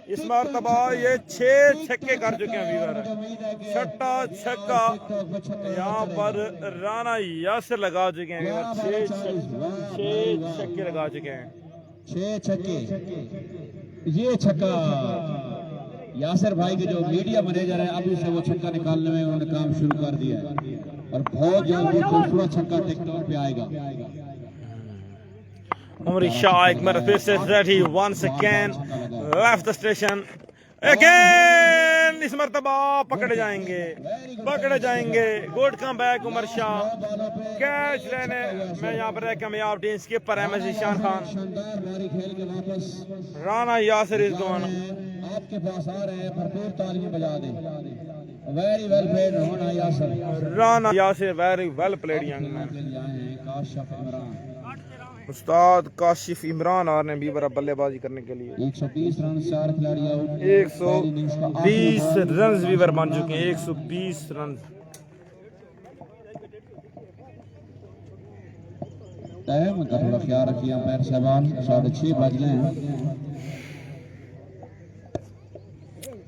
B: इस मरतबा ये 6 छक्के कर चुके हैं वीवर। छठा छक्का यहाँ पर राना यासिर लगा चुके हैं वीवर। 6 छक्के लगा चुके हैं।
A: 6 छक्के। ये छक्का यासिर भाई के जो मीडिया मैनेजर है अभी से वो छक्का निकालने में उन्होंने काम शुरू कर दिया है और बहुत जल्द खूबसूरत छक्का टिकटॉक पे आएगा।
B: उमरी शाह एक बार फिर से ready, once again left the station again. इस मरतबा पकड़े जाएंगे। गुड कम बैक उमर शाह। कैच लेने में यहाँ पर कामयाब टीम स्किपर है ईशान खान। Rana Yasir is gone.
A: आपके पास आ रहे हैं, भरपूर तालियां बजा दें। Very well played Rana Yasir,
B: very well played young man.
A: Kashif Imran,
B: उस्ताद काशिफ इमरान आ रहे हैं बीबरा बल्लेबाजी करने के लिए।
A: 120 रन, 4 खिलाड़ी आउट।
B: 120 रन बीबर बन चुके हैं। 120 रन।
A: टाइम का थोड़ा ख्याल रखिए अंपायर साहबान, 6:30 बज गए हैं।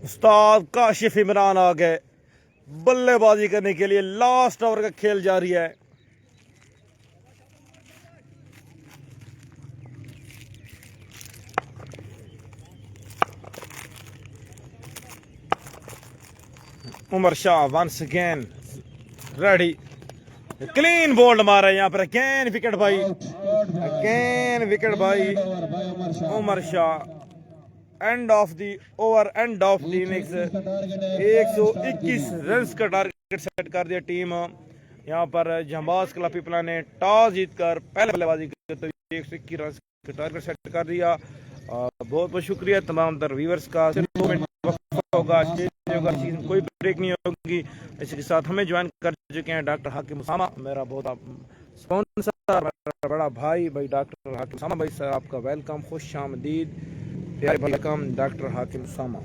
B: उस्ताद काशिफ इमरान आ गए बल्लेबाजी करने के लिए। लास्ट ओवर का खेल जारी है। Umar Shah once again ready. Clean bowled मारा यहाँ पर। अगेन विकेट भाई, Umar Shah. End of the over, end of the innings. 121 run का टारगेट सेट कर दिया टीम। यहाँ पर जहांबाज क्लब पिपला ने टॉस जीतकर पहले बल्लेबाजी की तो 121 रन का टारगेट सेट कर दिया। बहुत बहुत शुक्रिया तमाम तर व्यूअर्स का। होगा कोई ब्रेक नहीं होगी। इसके साथ हमें ज्वाइन कर चुके हैं डॉक्टर हाकिम उसामा, मेरा बहुत स्पॉन्सर, मेरा बड़ा भाई डॉक्टर हाकिम उसामा भाई सर, आपका वेलकम, खुश आमदीद, प्यारे वेलकम डॉक्टर हाकिम उसामा।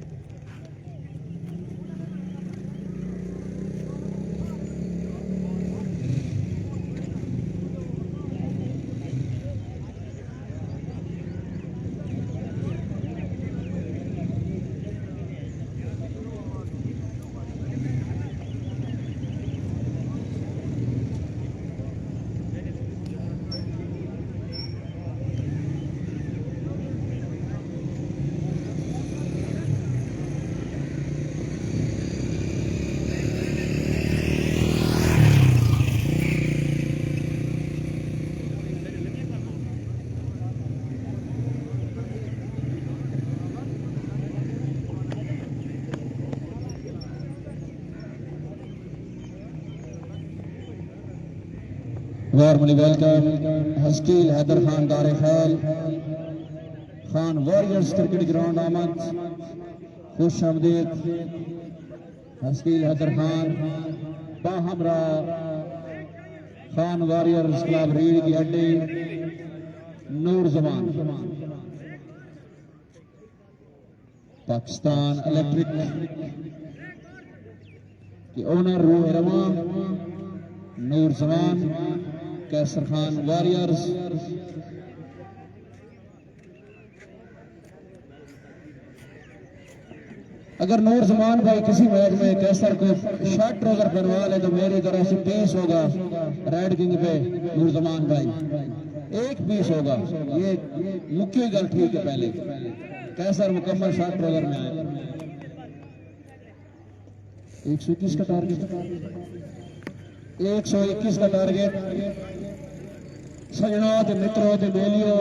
A: वार्मली वेलकम हस्कील हैदर खान दारे खैल खान वॉरियर्स क्रिकेट ग्राउंड आमद खुश आमदीद हस्कील हैदर खान बाहमरा खान वॉरियर्स क्लब रीढ़ की हड्डी नूर जमान पाकिस्तान इलेक्ट्रिक के ओनर रूह रवा नूर जमान कैसर खान वॉरियर्स अगर नूर जमान भाई किसी मैच में कैसर को शॉर्ट ट्राउजर बनवा ले तो मेरी तरफ से पीस होगा रेड किंग पे नूर जमान भाई एक पीस होगा। ये मुख्य गल ठीक है। पहले कैसर मुकम्मल शॉर्ट ट्राउजर में आए। 121 का टारगेट 121 का टारगेट सजना ते मित्रों ते बेलियो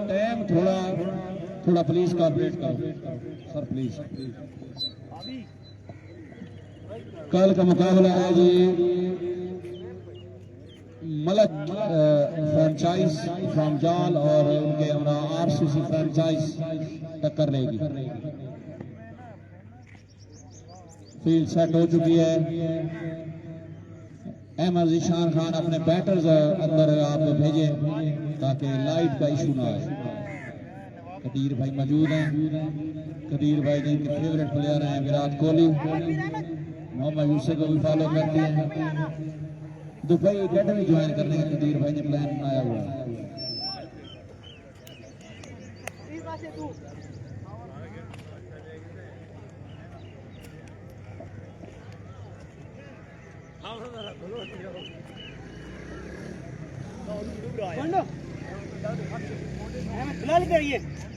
A: टाइम थोड़ा प्लीज कॉपरेट करो सर प्लीज। कल का मुकाबला है जी मलक फ्रेंचाइज फ्रॉम जाल और उनके आरसीसी फ्रेंचाइज टक्कर लेगी। फील्ड सेट हो चुकी है। अहमद ज़ीशान खान अपने बैटर्स अंदर आप भेजें ताकि लाइट का इशू ना आए। कदीर भाई मौजूद हैं। कदीर भाई जिनके फेवरेट प्लेयर हैं विराट कोहली मोहम्मद यूसुफ को भी फॉलो करते हैं। दुबई अकेडमी ज्वाइन करने का कदीर भाई ने प्लान बनाया हुआ है।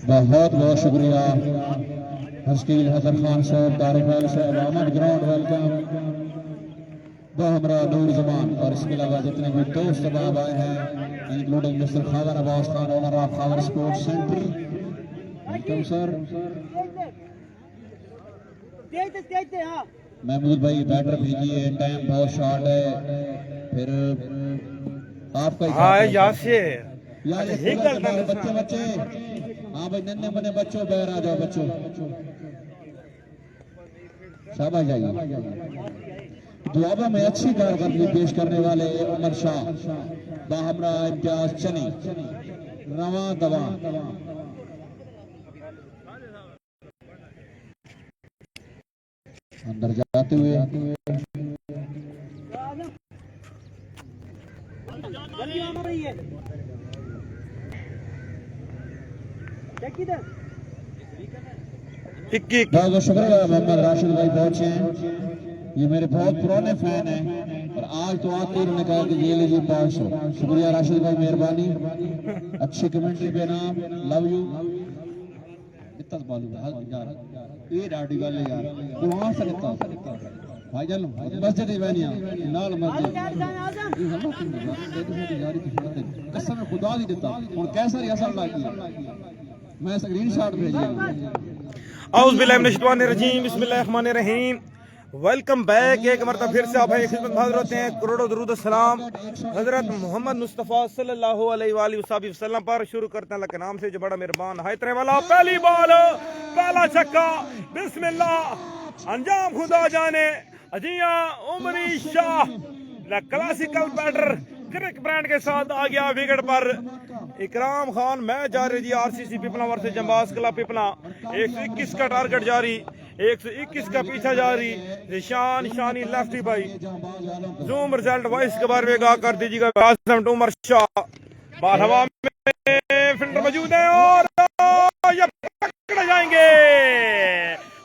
A: बहुत बहुत शुक्रिया हस्कील हैदर खान साहब दारुफैल साहब आमद ग्राउंड वेलकम बाहमरा नूर जमान और इसके अलावा जितने भी दोस्त बाब आए हैं including mister Khawar Abbas Khan owner of Khawar sports centre welcome sir. Mahmood भाई बैटर भेजिए टाइम बहुत शॉर्ट है फिर आपका यार बच्चे बच्चे हाँ भाई नन्हे बने बच्चों बाहर आ जाओ बच्चों शाबाश जाइए। दुआबा में अच्छी कारकर्दगी पेश करने वाले उमर शाह बाहमरा इम्तियाज चनी रवा दवा अंदर जाते हुए बहुत शुक्रिया मोहम्मद राशिद भाई पहुंचे हैं। ये मेरे बहुत पुराने फैन हैं और आज तो आते उन्होंने कहा कि ये लीजिए 500। शुक्रिया राशिद भाई मेहरबानी अच्छी कमेंट्री पे नाम लव यू यार ये डाडी गल यार कुरान से लिखता भाई जान मस्जिद बनिया नाल मस्जिद कसम खुदा दी देता और कैसा असर लागी मैं स्क्रीनशॉट भेजिए।
B: औज़ बिल्लाहि मिनश शैतानिर रजीम बिस्मिल्लाहिर रहमानिर रहीम। वेलकम बैक एक मरतबा फिर से आप खिदमत में हाजिर होते हैं। करोड़ों दरूद सलाम हजरत मोहम्मद मुस्तफ़ा सल्लल्लाहु अलैहि वसल्लम पर। शुरू करते हैं अल्लाह के नाम से जो बड़ा मेहरबान है तरह वाला। पहली बॉल पहला छक्का बिस्मिल्लाह अंजाम खुदा जाने अजिया उमरी शाह क्लासिकल बैटर क्रिक ब्रांड के साथ आ गया विकेट पर। इकराम खान मैच जारी जी RCC Pipla versus Janbaz club Pipla. 121 का टारगेट जारी 121 का पीछा जारी। निशान शानी लेफ्टी भाई जूम रिजल्ट वॉइस के बारे में गा कर दीजिएगा। उमर शाह बाल हवा में फील्डर मौजूद है और ये पकड़ जाएंगे।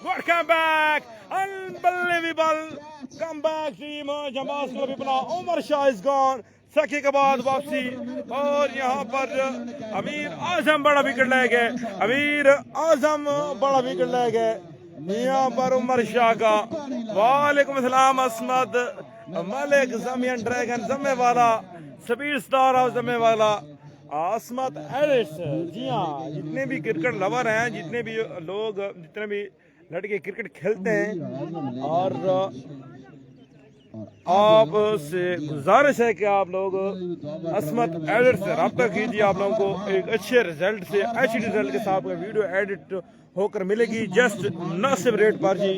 B: Good come back unbelievable comeback team Janbaz club Pipla. Umar Shah is gone Sakhi के बाद वापसी और यहाँ पर अमीर आजम बड़ा विकेट ले गए। अमीर आजम बड़ा विकेट ले गए यहाँ पर उमर शाह का। वालेकुम अस्सलाम असमत मलिक जमियन ड्रैगन जमे वाला स्पीड स्टार और जमे वाला असमत एडिट्स। जी हाँ जितने भी क्रिकेट लवर हैं जितने भी लोग जितने भी लड़के क्रिकेट खेलते हैं और आपसे गुजारिश है कि आप लोग असमत एडिट से रब्ता कीजिए। आप लोगों को एक अच्छे रिजल्ट से अच्छी रिजल्ट के साथ वीडियो एडिट होकर मिलेगी जस्ट मुनासिब रेट पर जी।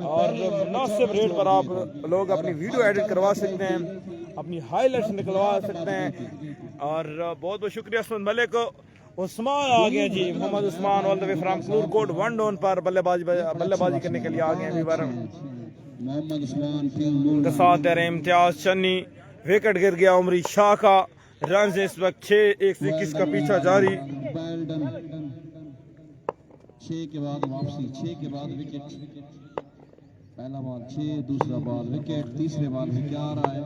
B: और मुनासिब रेट पर आप लोग अपनी वीडियो एडिट करवा सकते हैं, अपनी हाईलाइट्स निकलवा सकते हैं। और बहुत बहुत शुक्रिया असमत मलिक। उस्मान आ गए जी, Mohammad Usman all the way from Kallurkot 1 down पर बल्लेबाजी करने के लिए आ गए हैं।
A: मोहम्मद उस्मान टीम
B: साथ दे रहे इम्तियाज चन्नी, विकेट गिर गया उमरी शाह का। रन इस वक्त 6-121 का पीछा जारी।
A: 6 के बाद वापसी, 6 के बाद विकेट। पहला बॉल 6, दूसरा बॉल विकेट, तीसरे बॉल में क्या आ रहा है?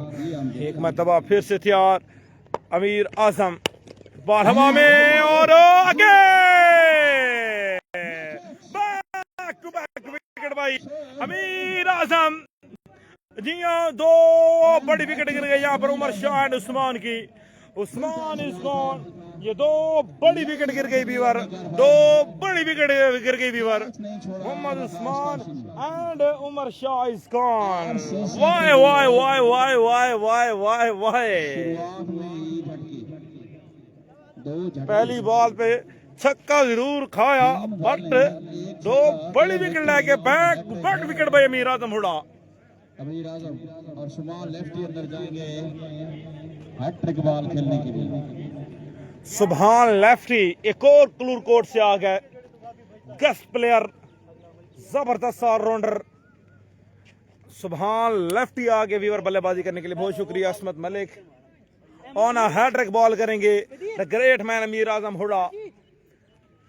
B: एक मरतबा फिर से तैयार अमीर आजम, बॉल हवा में और आगे बैक टू बैक विकेट भाई अमीर आजम। जी हाँ, 2 बड़ी विकेट गिर गई यहाँ पर उमर शाह एंड उस्मान की। Usman is gone. ये 2 बड़ी विकेट गिर गई बीवर, 2 बड़ी विकेट गिर गई viewer. Mohammad Usman and Umar Shah is gone. वाई वाई वाई वाई वाई वाई वाई वाई। पहली बॉल पे छक्का जरूर खाया बट 2 बड़ी विकेट लेके बैक विकेट भाई अमीर आजम हुडा।
A: अमीर आजम और सुमान लेफ्टी अंदर जाएंगे हैट्रिक बॉल खेलने के लिए।
B: सुभान लेफ्टी एक और क्लूरकोट से आ गए गेस्ट प्लेयर, जबरदस्त ऑलराउंडर सुभान लेफ्टी आ गए वीवर बल्लेबाजी करने के लिए। बहुत शुक्रिया Asmat Malik. On a hat trick ball करेंगे the great man Amir Azam Huda.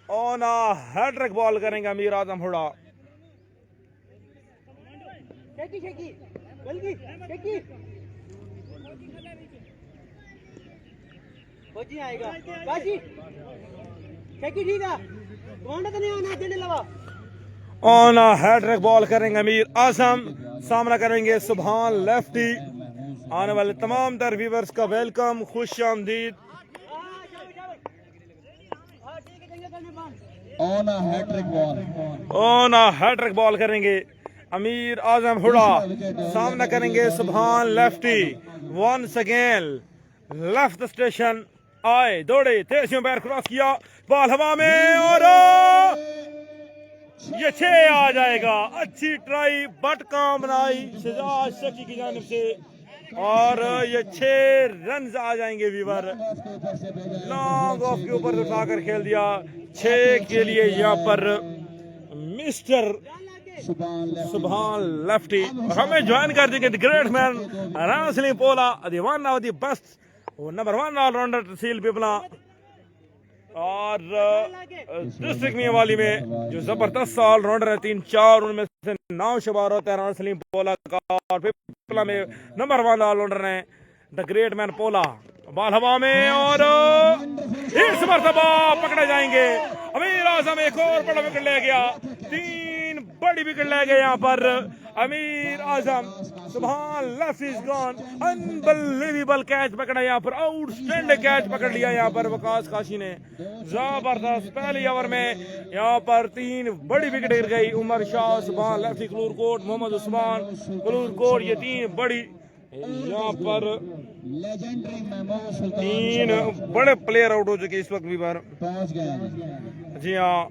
B: On a hat trick ball करेंगे Amir Azam Huda. On a hat trick ball करेंगे अमीर आजम, सामना करेंगे सुभान लेफ्टी। आने वाले तमाम तर व्यूअर्स का वेलकम, खुश आमदीद।
A: On a hat trick ball,
B: on a hat trick ball करेंगे अमीर आजम हुडा, सामना करेंगे Subhan lefty. Once again left station आए, दौड़े, तेजियों पैर क्रॉस किया, बॉल हवा में और ये 6 आ जाएगा। अच्छी ट्राई बट काम बनाई शहजाद शकी की जानिब से और ये 6 रन आ जाएंगे वीवर। लॉन्ग ऑफ के ऊपर उठाकर खेल दिया 6 के लिए यहाँ पर मिस्टर सुभान लेफ्टी। हमें ज्वाइन कर देंगे द ग्रेट मैन रासलिंग पोला, the one of the best number 1 allrounder तहसील पिपला और डिस्ट्रिक्ट मियावाली में जो जबरदस्त ऑलराउंडर है 3-4 उनमें से नाम शुमार होता है रासलिंग पोला का। और पिपला में नंबर 1 ऑलराउंडर है the great man Pola. Ball हवा में और इस मरतबा पकड़े जाएंगे। अमीर आजम एक और बड़ा विकेट ले गया, 3 बड़ी विकेट ले गए यहाँ पर अमीर आजम। सुभान left is gone. Unbelievable catch पकड़ा यहाँ पर, आउटस्टैंडिंग कैच पकड़ लिया यहाँ पर वकास काशी ने। जबरदस्त पहले ओवर में यहाँ पर 3 बड़ी विकेट गिर गई। उमर शाह, सुभान लेफ्टी क्लूरकोट, मोहम्मद उस्मान क्लूरकोट, ये 3 बड़ी यहाँ पर 3 बड़े प्लेयर आउट हो चुके इस वक्त वीवर। जी हाँ,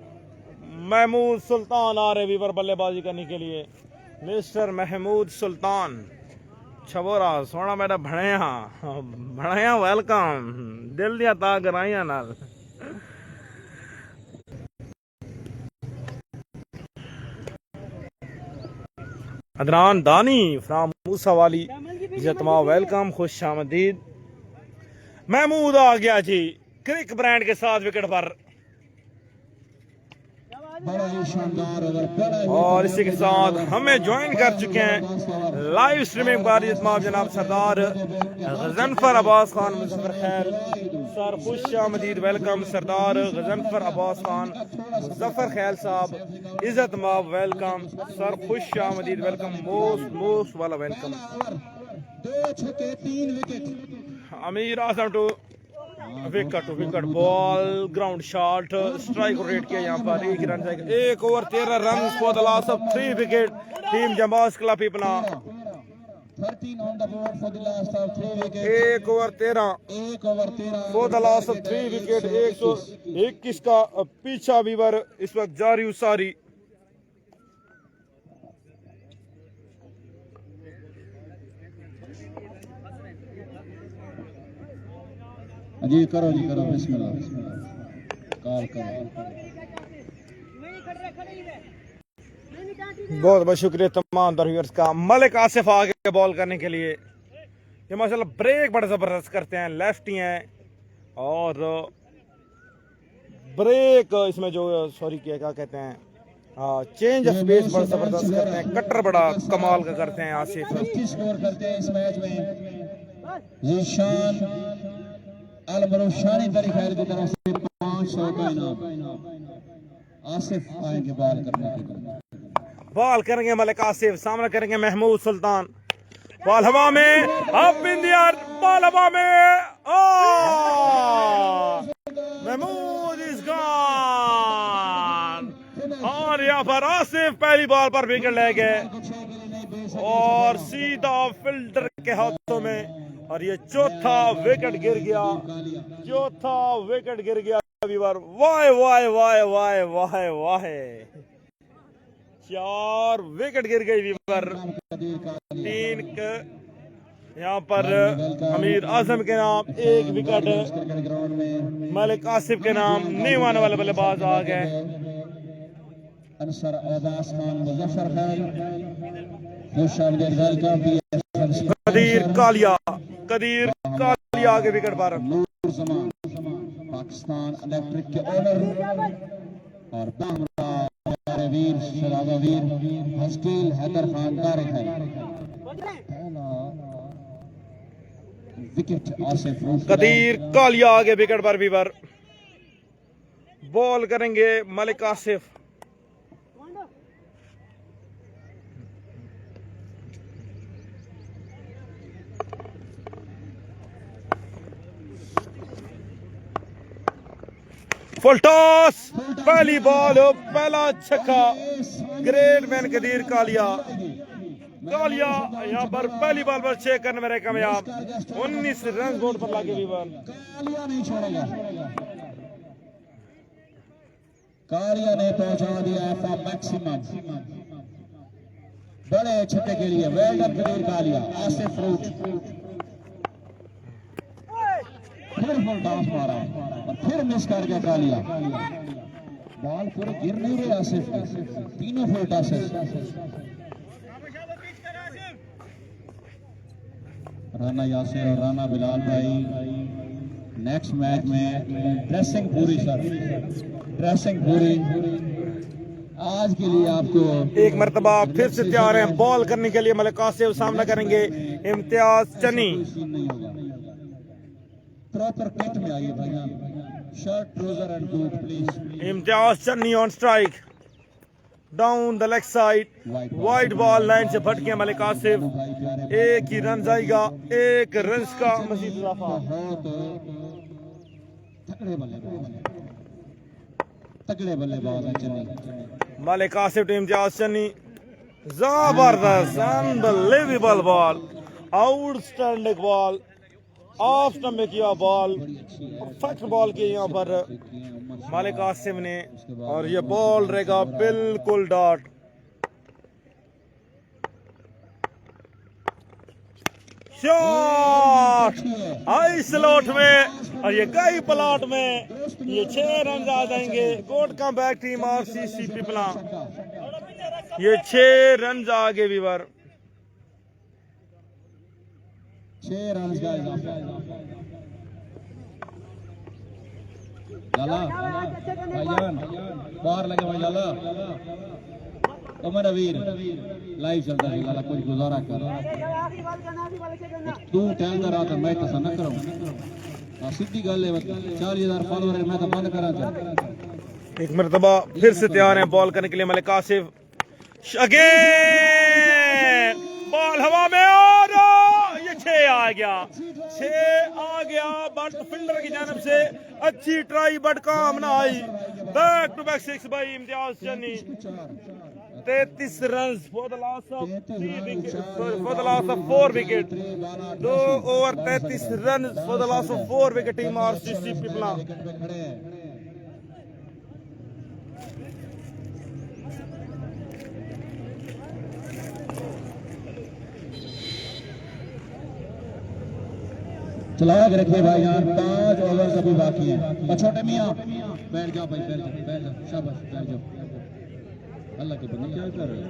B: महमूद सुल्तान आ रहे वीवर बल्लेबाजी करने के लिए। मिस्टर महमूद सुल्तान छबोरा सोना मेरा भड़या वेलकम, दिल दिया ता कराइया नाल। अदनान दानी फ्राम मूसावाली, जतमा वेलकम, खुश आमदीद। महमूद आ गया जी क्रिक ब्रांड के साथ विकेट पर और इसी के साथ हमें ज्वाइन कर चुके हैं लाइव स्ट्रीमिंग पर जनाब सरदार गजनफर अब्बास खान मुजफ्फर खैर सर, खुश आमदीद, वेलकम सरदार गजनफर अब्बास खान मुजफ्फर खैर साहब, इज्जत माब वेलकम सर, खुश आमदीद, वेलकम, मोस्ट वाला वेलकम।
A: 2 छक्के 3 wicket.
B: Amir Azam two wicket ball ground shot, strike rate किया यहाँ पर 1 रन जाएगा। 1 over 13 run for the loss of 3 wicket team Janbaz club Pipla.
A: 13 on the board for the last of 3 wickets.
B: 1 over 13
A: 1 over 13
B: for the last of 3 wicket. 121 का पीछा Weaver इस वक्त जारी उसारी।
A: जी करो बिस्मिल्लाह कॉल करो।
B: बहुत बहुत शुक्रिया तमाम व्यूअर्स का। मलिक आसिफ आगे बॉल करने के लिए। ये माशाल्लाह ब्रेक बड़ा जबरदस्त करते हैं, लेफ्टी हैं और ब्रेक इसमें जो सॉरी क्या कहते हैं, हाँ चेंज ऑफ स्पेस बड़ा जबरदस्त करते हैं, कटर बड़ा कमाल का करते हैं आसिफ।
A: स्कोर करते हैं इस मैच में जीशान अलमरुशानी तरीके की तरफ से 500 का इनाम। आसिफ आएंगे बॉल करने के लिए।
B: बॉल करेंगे मलिक आसिफ, सामना करेंगे महमूद सुल्तान। बॉल हवा में, up in the air, ball हवा में, महमूद इज गॉन। और यहाँ पर आसिफ पहली बॉल पर विकेट ले गए और सीधा फील्डर के हाथों में, और ये चौथा विकेट गिर गया। वीवर वाह वाह वाह वाह वाह वाह, 4 विकेट गिर गई वीवर। 3 यहाँ पर अमीर आजम के नाम 1 विकेट, मलिक आसिफ के नाम न्यू आने वाले बल्लेबाज आ गए। कदीर कालिया आगे विकेट पर।
A: पाकिस्तान इलेक्ट्रिक के ओनर और वीर शराबवीर हस्कील हैदर खान तारिक है। विकेट आसिफ
B: कदीर कालिया आगे विकेट पर वीवर। बॉल करेंगे मलिक आसिफ। फुल टॉस, पहली बॉल, पहला छक्का। ग्रेट मैन कदीर कालिया यहाँ पर पहली बॉल पर 6 करने में रहे कामयाब। 19 रन बोर्ड पर लागे वीवर।
A: कालिया नहीं छोड़ेगा, कालिया ने पहुंचा दिया एफा मैक्सिमम बड़े छक्के के लिए। Well done Qadir Kalia. आसिफ फ्रूट फिर फुल टॉस मारा और फिर मिस कर गया कालिया। बॉल पूरे गिर नहीं रहे आसिफ के, तीनों फुल टॉसेस। राना यासिर और राना बिलाल भाई नेक्स्ट मैच में ड्रेसिंग पूरी आज के लिए आपको
B: एक मरतबा फिर से तैयार हैं बॉल करने के लिए। मलिक आसिफ सामना करेंगे इम्तियाज चन्नी।
A: प्रॉपर किट में आइए भैया, shirt trouser and boot please.
B: Imtiaz Channi on strike, down the leg side, wide ball line से भटके मलिक आसिफ। 1 ही रन जाएगा, 1 रन का मजीद इजाफा।
A: तगड़े बल्लेबाज हैं चन्नी।
B: मलिक आसिफ टीम इम्तियाज चन्नी, जबरदस्त unbelievable ball, outstanding ball, off stump किया बॉल, परफेक्ट बॉल की यहाँ पर मलिक आसिफ ने, और ये बॉल रहेगा बिल्कुल डॉट। शॉट हाई स्लॉट में, और ये कई प्लॉट में ये 6 रन आ जाएंगे। कोट का बैक टीम आरसीसी पिपला, ये 6 रन आगे वीवर।
A: 6 रन का इजाफा। जाला भाईजान बाहर लगे भाई जाला। मेरा वीर लाइव चलता है जाला, कुछ गुजारा कर। तू टहलता रहा था, मैं ऐसा न करूँ। सीधी गल है, 40,000 फॉलोअर है, मैं तो बंद करा था।
B: एक मरतबा फिर से तैयार है बॉल करने के लिए मलिक आसिफ। अगेन बॉल हवा में और ये 6 आ गया, बट फील्डर की जानिब से अच्छी ट्राई बट काम ना आई। Back to back 6 by Imtiaz Channi. 33 runs for the loss of 3 wickets.
A: 33
B: For the loss of 4 wickets. 2 over 33 runs for the loss of 4 wicket team RCC Pipla.
A: चलाया के रखिए भाई यार, 5 ओवर अभी बाकी हैं। छोटे मियाँ बैठ जाओ भाई, बैठ जाओ, शाबाश, बैठ जाओ। अल्लाह के बंदे क्या कर रहे हो?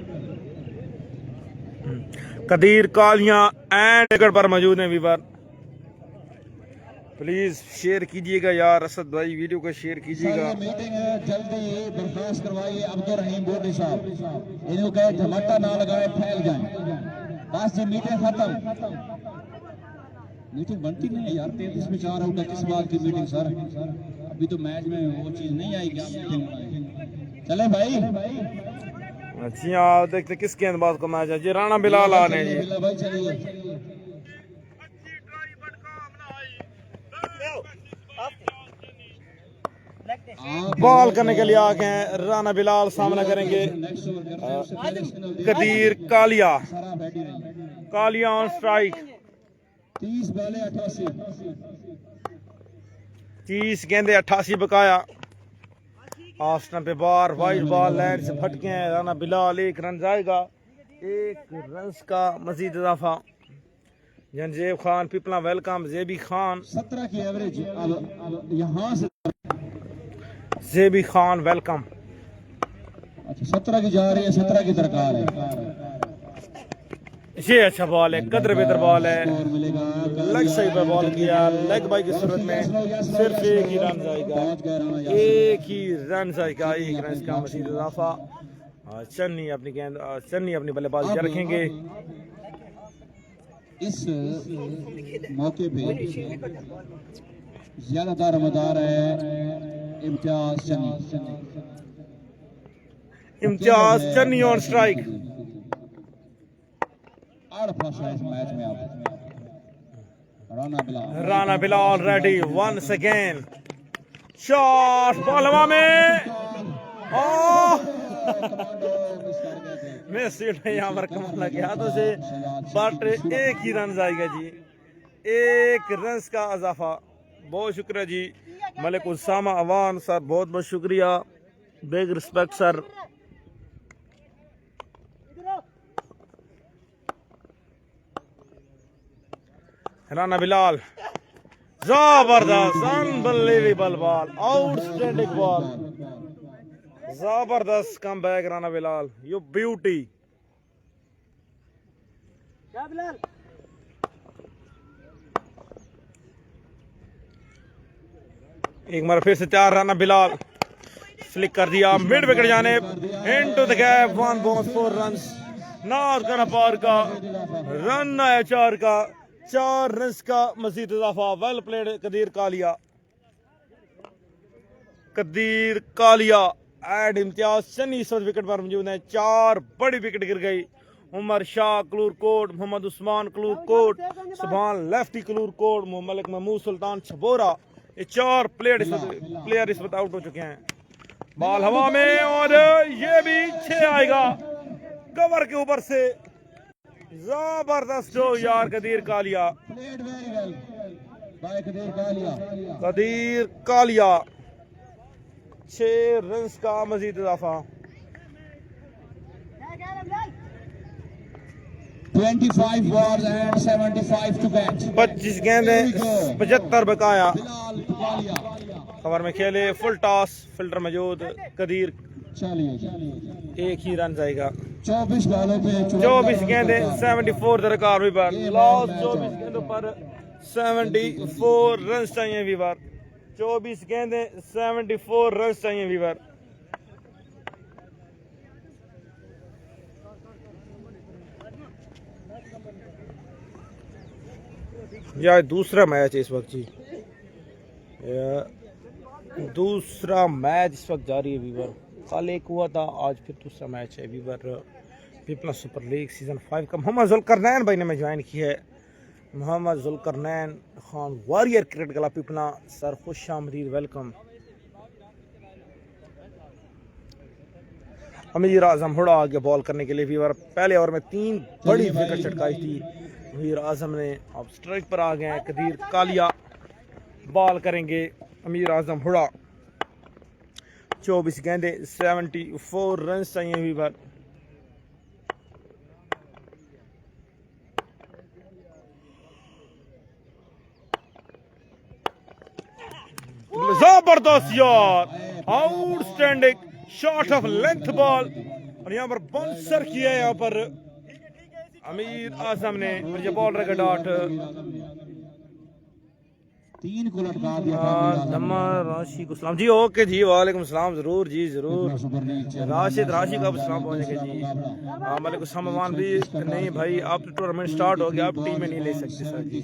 B: कदीर कालियां एंड टिकट पर मौजूद हैं वीवर। प्लीज शेयर कीजिएगा यार, असद भाई वीडियो को शेयर कीजिएगा।
A: मीटिंग है, जल्दी बर्खास्त करवाइए अब्दुल रहीम बोडी साहब, इन्हों कहे धमाका ना लगाए फैल जाए। बस जी मीटिंग खत्म। मीटिंग बनती नहीं है यार, 33 में 4 आउट है, किस बात की मीटिंग सर? अभी तो मैच में वो चीज नहीं आई कि आप मीटिंग बनाएंगे। चले भाई,
B: अच्छा देखते किस गेंदबाज को मैच है जी। राणा बिलाल आ रहे हैं जी।
A: भाई चलिए,
B: बॉल करने के लिए आ गए हैं राणा बिलाल, सामना करेंगे Qadir Kalia. Kalia on strike.
A: 30 balls 88,
B: 30 गेंदे 88 बकाया। ऑफ स्टंप पे बार वाइड बॉल लैंड से फटके हैं। राणा बिलाल 1 रन जाएगा, 1 रन का मजीद इजाफा। जनजेब खान पिपला वेलकम। जेबी खान
A: 17 की एवरेज। अब यहाँ से
B: जेबी खान वेलकम।
A: अच्छा 17 की जा रही है, 17 की दरकार है।
B: ये अच्छा बॉल है, कदर बेहतर बॉल है।
A: स्कोर मिलेगा,
B: लेग साइड पर बॉल किया, लेग बाई की सूरत में सिर्फ 1 ही रन जाएगा, 1 ही रन जाएगा, 1 रन का मजीद इजाफा। चन्नी अपनी गेंद, चन्नी अपनी बल्लेबाजी जारी रखेंगे।
A: इस मौके पे ज्यादातर मदार है इम्तियाज चन्नी।
B: Imtiaz Channi on strike.
A: आड़ फंसा है इस मैच में। आप
B: Rana Bilal ready once again. Shot ball हवा में। मैं सीट में यहाँ पर कमाल गया तो से बट 1 ही रन जाएगा जी, 1 रन का इजाफा। बहुत शुक्रिया जी मलिक उसामा अवान सर, बहुत बहुत शुक्रिया, big respect sir. Rana Bilal जबरदस्त, अनबिलीवेबल बॉल, आउटस्टैंडिंग बॉल, जबरदस्त come back Rana Bilal, you beauty. एक बार फिर से 4 राणा बिलाल, फ्लिक कर दिया मिड विकेट जाने, into the gap, 1 ball 4 run. North करना पार का रन आया 4 का, 4 रन का मजीद इजाफा। Well played Qadir Kalia. Qadir Kalia and Imtiaz Channi इस वक्त विकेट पर मौजूद है। 4 बड़ी विकेट गिर गई। Umar Shah क्लूर coat, Mohammad Usman क्लूर coat, Subhan lefty क्लूर coat, Malik Mahmood सुल्तान छबोरा, ये 4 प्लेयर इस वक्त आउट हो चुके हैं। बॉल हवा में और ये भी 6 आएगा कवर के ऊपर से। जबरदस्त जो यार कदीर कालिया, कदीर कालिया 6 रन का मजीद इजाफा।
A: 25 balls and 75 to bat।
B: 25 गेंदे 75 बकाया। कवर में खेले, फुल टॉस, फिल्टर मौजूद, कदीर 1 ही रन जाएगा।
A: 24 बॉलों पे
B: 24 गेंदे 74 दरकार विवर। लास्ट 24 गेंदों पर 74 रन चाहिए विवर। 24 गेंदे 74 रन चाहिए विवर। यार दूसरा मैच है इस वक्त जी, दूसरा मैच इस वक्त जारी है वीवर। कल एक हुआ था, आज फिर दूसरा मैच है viewer. Peoples super league season 5 का मोहम्मद जुल्करनैन भाई ने मैं ज्वाइन की है। Mohammad Zulqarnain Khan warrior cricket club Pipla sir, खुश आमदीद, वेलकम। अमीर आजम हुडा आगे बॉल करने के लिए वीवर। पहले ओवर में 3 बड़ी विकेट चटकाई थी अमीर आजम ने। अब स्ट्राइक पर आ गए हैं कदीर कालिया, बॉल करेंगे अमीर आजम हुडा। 24 गेंदे 74 रन चाहिए वीवर। जबरदस्त यार, outstanding shot of length ball, और यहाँ पर बाउंसर किया यहाँ पर अमीर आजम ने। और ये बॉल रहेगा डॉट।
A: 3 को लटका दिया
B: राशि को सलाम जी। ओके जी, वालेकुम सलाम, जरूर जी जरूर। राशिद राशि का सलाम पहुंचेगा जी। वालेकुम सलाम भी। नहीं भाई, आप तो टूर्नामेंट स्टार्ट हो गया, आप टीमें नहीं ले सकते सर जी।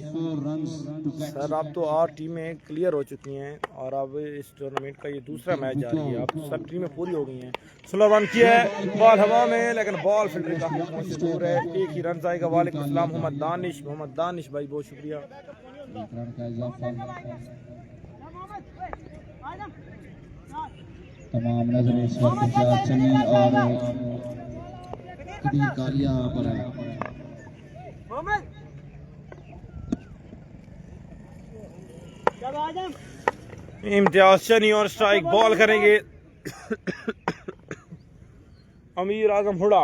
B: सर आप तो 8 टीमें क्लियर हो चुकी हैं और अब इस टूर्नामेंट का ये दूसरा मैच जा रही है। अब सब टीमें पूरी हो गई हैं। 16 रन किया है, बॉल हवा में, लेकिन बॉल फील्डर काफी दूर है। एक ही रन आएगा। वालेकुम सलाम मोहम्मद दानिश भाई, बहुत शुक्रिया।
A: तमाम नजरें इस वक्त चन्नी और कदीर कालिया पर है।
B: इम्तियाज चनी और स्ट्राइक बॉल करेंगे अमीर आजम हुडा।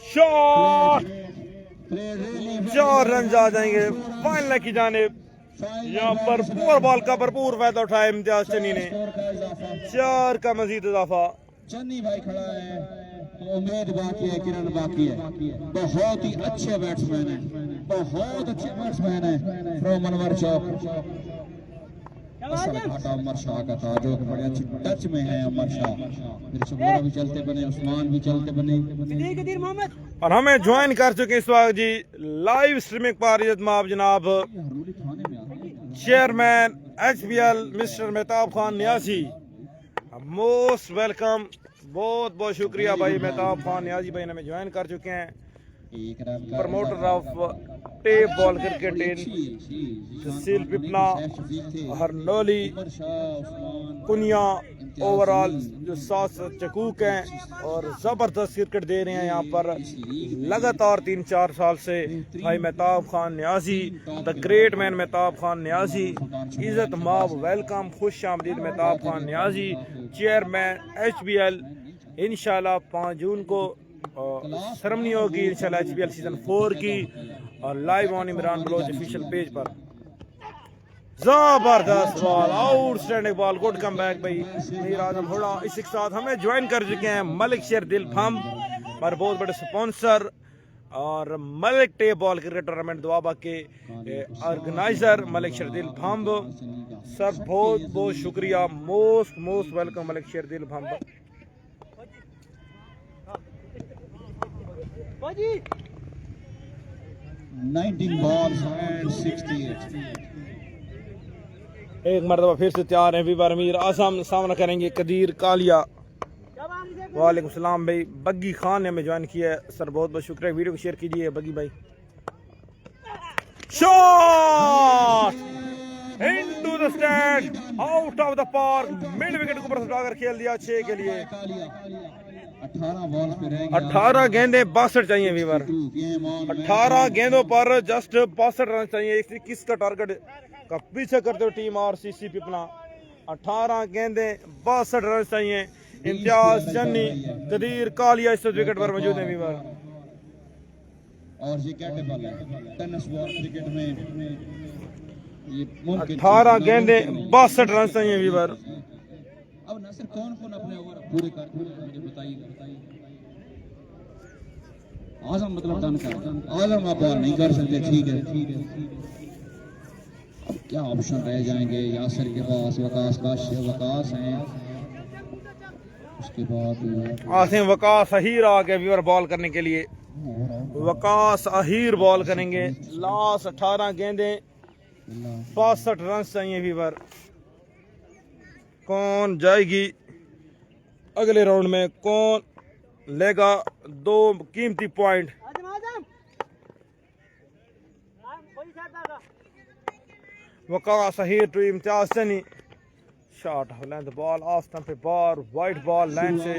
B: शॉट, 4 रन आ जाएंगे फाइनल की जानिब। यहाँ पर पूरा बॉल का भरपूर फायदा उठाया इम्तियाज चनी ने। 4 का मजीद इजाफा।
A: चन्नी भाई खड़ा है तो उम्मीद बाकी है, किरण बाकी है। बहुत ही अच्छे बैट्समैन है, बहुत अच्छे बैट्समैन है फ्रॉम अनवर चौक। उमर शाह का था जो बड़े अच्छे टच में है। उमर शाह मेरे शबोरा भी चलते बने, उस्मान भी चलते बने,
B: और हमें ज्वाइन कर चुके इस वक्त जी लाइव स्ट्रीमिंग पर इजमाब जनाब chairman HBL mister Mehtab Khan Niazi. Most welcome, बहुत बहुत शुक्रिया भाई मेहताब खान न्याजी भाई ने हमें ज्वाइन कर चुके हैं। Promoter of tape ball cricket in तहसील पिपना हरनोली कुनिया। ओवरऑल जो 7 चकूक हैं और ज़बरदस्त क्रिकेट दे रहे हैं यहाँ पर लगातार 3-4 साल से। भाई Mehtab Khan Niazi, the great man Mehtab Khan Niazi, इज़्ज़त माब वेलकम, खुश आमदीद मेहताब खान न्याजी, चेयरमैन HBL। इंशाल्लाह 5 जून को सेरेमनी होगी इंशाल्लाह HBL सीजन 4 की, और live on Imran Baloch official page पर। जबरदस्त बॉल, आउटस्टैंडिंग बॉल, गुड कम बैक भाई मीर आजम हुडा। इसी के साथ हमें ज्वाइन कर चुके हैं मलिक शेर दिल फम, हमारे बहुत बड़े स्पॉन्सर और Malik tape ball cricket tournament Doaba के ऑर्गेनाइजर मलिक शेर दिल फम। सर बहुत बहुत शुक्रिया, मोस्ट वेलकम मलिक शेर दिल फम।
A: 19 balls and 68।
B: एक मरतबा फिर से तैयार हैं वीवर अमीर आजम, सामना करेंगे कदीर कालिया। वालेकुम सलाम भाई। बग्गी खान ने हमें ज्वाइन किया है, सर बहुत बहुत शुक्रिया। वीडियो को शेयर कीजिए बग्गी भाई। Shot into the stand, out of the park, mid wicket के ऊपर से उठाकर खेल दिया 6 के लिए।
A: 18 बॉल्स पे रहेंगे,
B: 18 गेंदे 62 चाहिए वीवर। 18 गेंदों पर जस्ट 62 रन चाहिए। 21 का टारगेट का पीछे करते हुए टीम RCC पिपला। 18 गेंदे 62 रन चाहिए। इम्तियाज चन्नी कदीर कालिया इस विकेट पर मौजूद है वीवर।
A: और ये कैटेबल है टेनिस बॉल क्रिकेट में, ये
B: 18 गेंदे 62 रन चाहिए वीवर।
A: अब नासिर कौन अपने ओवर पूरे कर मुझे बताइए। आजम मतलब डन कर, आजम आप बॉल नहीं कर सकते, ठीक है। अब क्या ऑप्शन रह जाएंगे यासिर के पास? वकास हैं, उसके बाद
B: आसिम वकास अहीर आ गए वीवर बॉल करने के लिए। वकास अहीर बॉल करेंगे। लास्ट 18 गेंदे 62 रन चाहिए वीवर। कौन जाएगी अगले राउंड में, कौन लेगा 2 कीमती point? Waqas Ahir to Imtiaz Sunny. Short length ball off stump पे बार वाइट बॉल लाइन से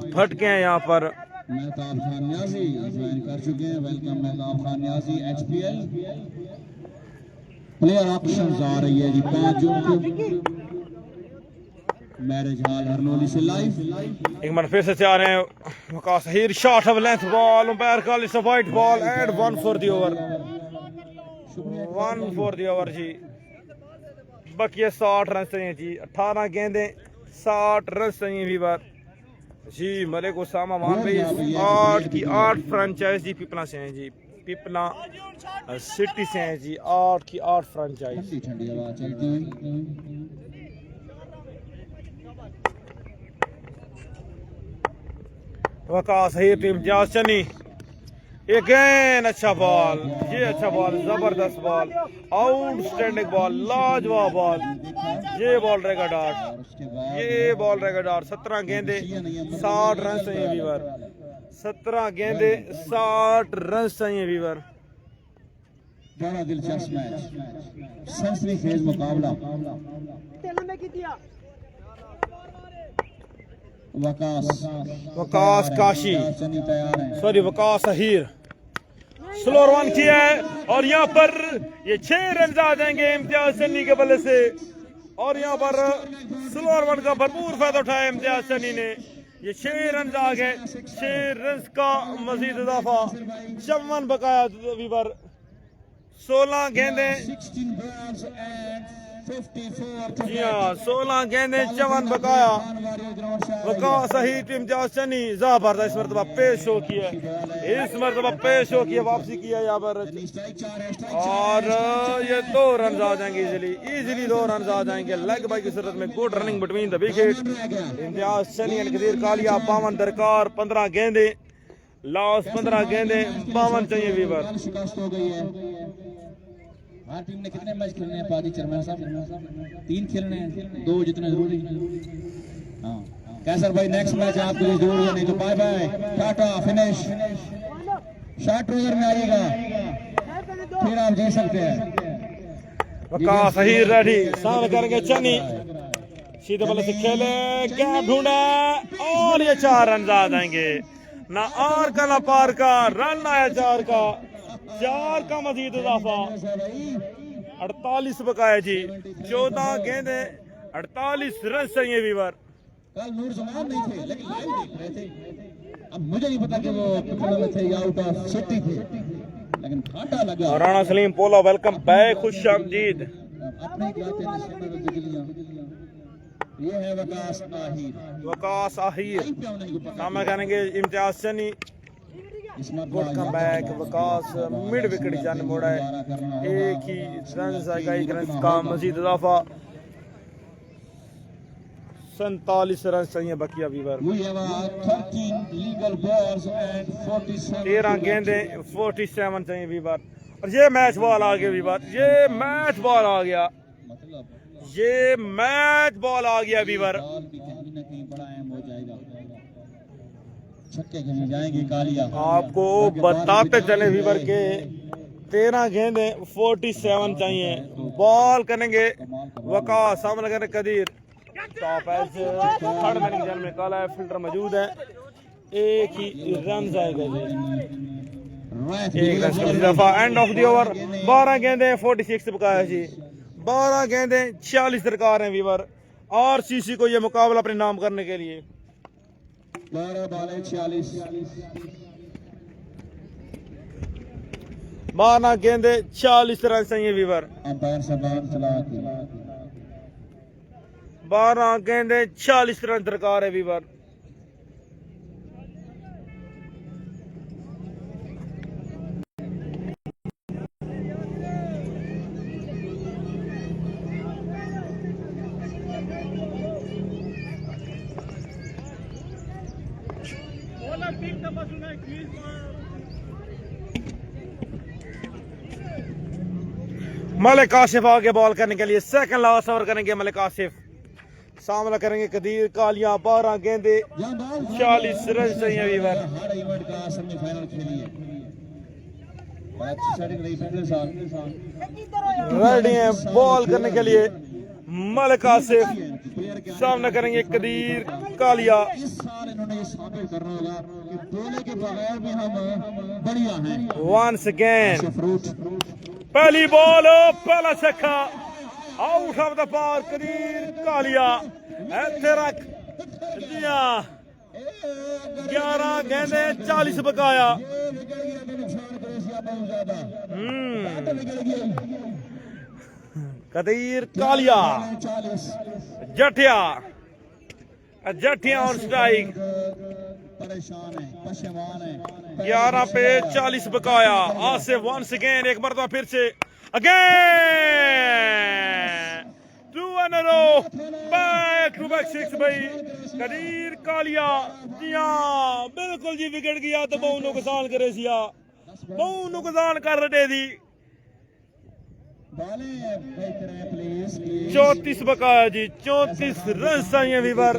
B: भटके हैं यहाँ पर।
A: मेहताब खान न्याजी ज्वाइन कर चुके हैं। Welcome Mehtab Khan Niazi. HPL player options आ रही है जी 5 जून को मैरिज हॉल हरनोली से लाइव।
B: एक बार फिर से तैयार हैं Waqas Ahir. Shot of length ball umpire call it's a wide ball and 1 for the over. 1 for the over जी। बकिया 60 रन चाहिए जी। 18 गेंदें 60 रन चाहिए वीवर जी। मलिक उसामा मान भाई 8 की 8 फ्रेंचाइज जी पिपला से हैं जी। पिपला सिटी से हैं जी। 8 की 8 फ्रेंचाइज।
A: ठंडी हवा चलती हुई
B: वकास अहीर टीम जाज चनी। अगेन अच्छा बॉल, ये अच्छा बॉल, जबरदस्त बॉल, आउटस्टैंडिंग बॉल, लाजवाब बॉल। ये बॉल रहेगा डॉट, ये बॉल रहेगा डॉट। 17 गेंदे 60 रन चाहिए वीवर। 17 गेंदे 60 रन चाहिए वीवर।
A: बड़ा दिलचस्प मैच, सेंचुरी खेज मुकाबला।
B: Waqas Kashi, sorry Waqas Ahir slow run किया है और यहाँ पर ये 6 रन आ जाएंगे इम्तियाज सन्नी के बल्ले से। और यहाँ पर स्लो रन का भरपूर फायदा उठाया इम्तियाज सन्नी ने। ये 6 रन आ गए। 6 रन का मजीद इजाफा। 54 बकाया वीवर। 16 गेंदे जी हाँ 16 गेंदे 54 बकाया। वकास अहीर इम्तियाज सन्नी जबरदस्त इस मरतबा पेश हो किया, इस मरतबा पेश हो किया, वापसी किया यहाँ पर। और ये 2 रन आ जाएंगे इजीली 2 रन आ जाएंगे लेग बाई की सूरत में। Good running between the wicket. Imtiaz Sunny and Qadir Kalia 52 दरकार। 15 गेंदे लास्ट 15 गेंदे 52 चाहिए वीवर।
A: हर टीम ने कितने मैच खेलने हैं पाजी चेयरमैन साहब? 3 खेलने हैं, 2 जितने जरूरी। हाँ कैसर भाई नेक्स्ट मैच आपके लिए जरूरी है, नहीं तो bye bye tata finish. Short over में आइएगा फिर आप जीत सकते हैं।
B: वकास अहीर रेडी, सामने करेंगे चन्नी। सीधे बल्ले से खेले, गैप ढूंढा और ये 4 रन आ जाएंगे। ना आर का ना पार का, रन आया 4 का। 4 का मजीद इजाफा। 48 बकाया जी। 14 गेंदे 48 रन चाहिए वीवर।
A: कल नूर जमान नहीं थे लेकिन लाइव देख रहे थे। अब मुझे नहीं पता कि वो पिछले में थे या आउट ऑफ सिटी थे, लेकिन घाटा लगा।
B: राणा सलीम पोला वेलकम बैक, खुश आमदीद।
A: अपने ये है वकास आहिर।
B: वकास आहिर सामना करेंगे Imtiaz Sunny. Good come back. Waqas mid wicket जाने मोड़ा है। एक ही रन आएगा, 1 रन का मजीद इजाफा। 47 रन चाहिए बकिया वीवर। 13 गेंदे 47 चाहिए वीवर। और ये मैच बॉल आ गया वीवर। ये मैच बॉल आ गया, ये मैच बॉल आ गया वीवर।
A: छक्के खेले जाएंगे कालिया।
B: आपको बताते चले वीवर के 13 गेंदे 47 चाहिए। बॉल करेंगे वकास, सामने करेंगे कदीर। टॉप एज थर्ड मैनिंग जन में काला है, फिल्टर मौजूद है। एक ही रन आएगा जी। 1 रन का इजाफा। And of the over. 12 गेंदे 46 बकाया जी। 12 गेंदे 46 दरकार हैं वीवर। और सीसी को ये मुकाबला अपने नाम करने के लिए।
A: 12 बॉलें 46।
B: 12 गेंदे 40 रन चाहिए वीवर।
A: अंपायर साहब चला के
B: 12 गेंदे 40 रन दरकार है वीवर। मलिक आसिफ आगे बॉल करने के लिए। सेकंड लास्ट ओवर करेंगे मलिक आसिफ। सामना करेंगे कदीर कालिया। 12 गेंदे 40 रन चाहिए वीवर।
A: हर इवेंट का सेमीफाइनल खेली है। अच्छी सेटिंग रही पिछले साल।
B: रेडी हैं बॉल करने के लिए। मलिक आसिफ सामना करेंगे कदीर कालिया।
A: इस साल इन्होंने ये साबित करना होगा कि बोले के बगैर भी हम बढ़िया हैं।
B: वंस अगेन
A: फ्रूट
B: पहली बॉल, पहला छक्का, out of the park Qadir Kalia. ऐसे रख जी हाँ, 11 गेंदे 40 बकाया। कदीर कालिया, जटिया जटिया और स्ट्राइक।
A: परेशान है, पशेमान है।
B: 11 पे 40 बकाया। आसिफ वंस अगेन, एक मरतबा फिर से again 2 in a row, back to back 6 भाई कदीर कालिया। जी हाँ बिल्कुल जी, विकेट गया तो बहु नुकसान करे सिया, बहु नुकसान कर रहे दी। 34 बकाया जी, 34 रन चाहिए वीवर।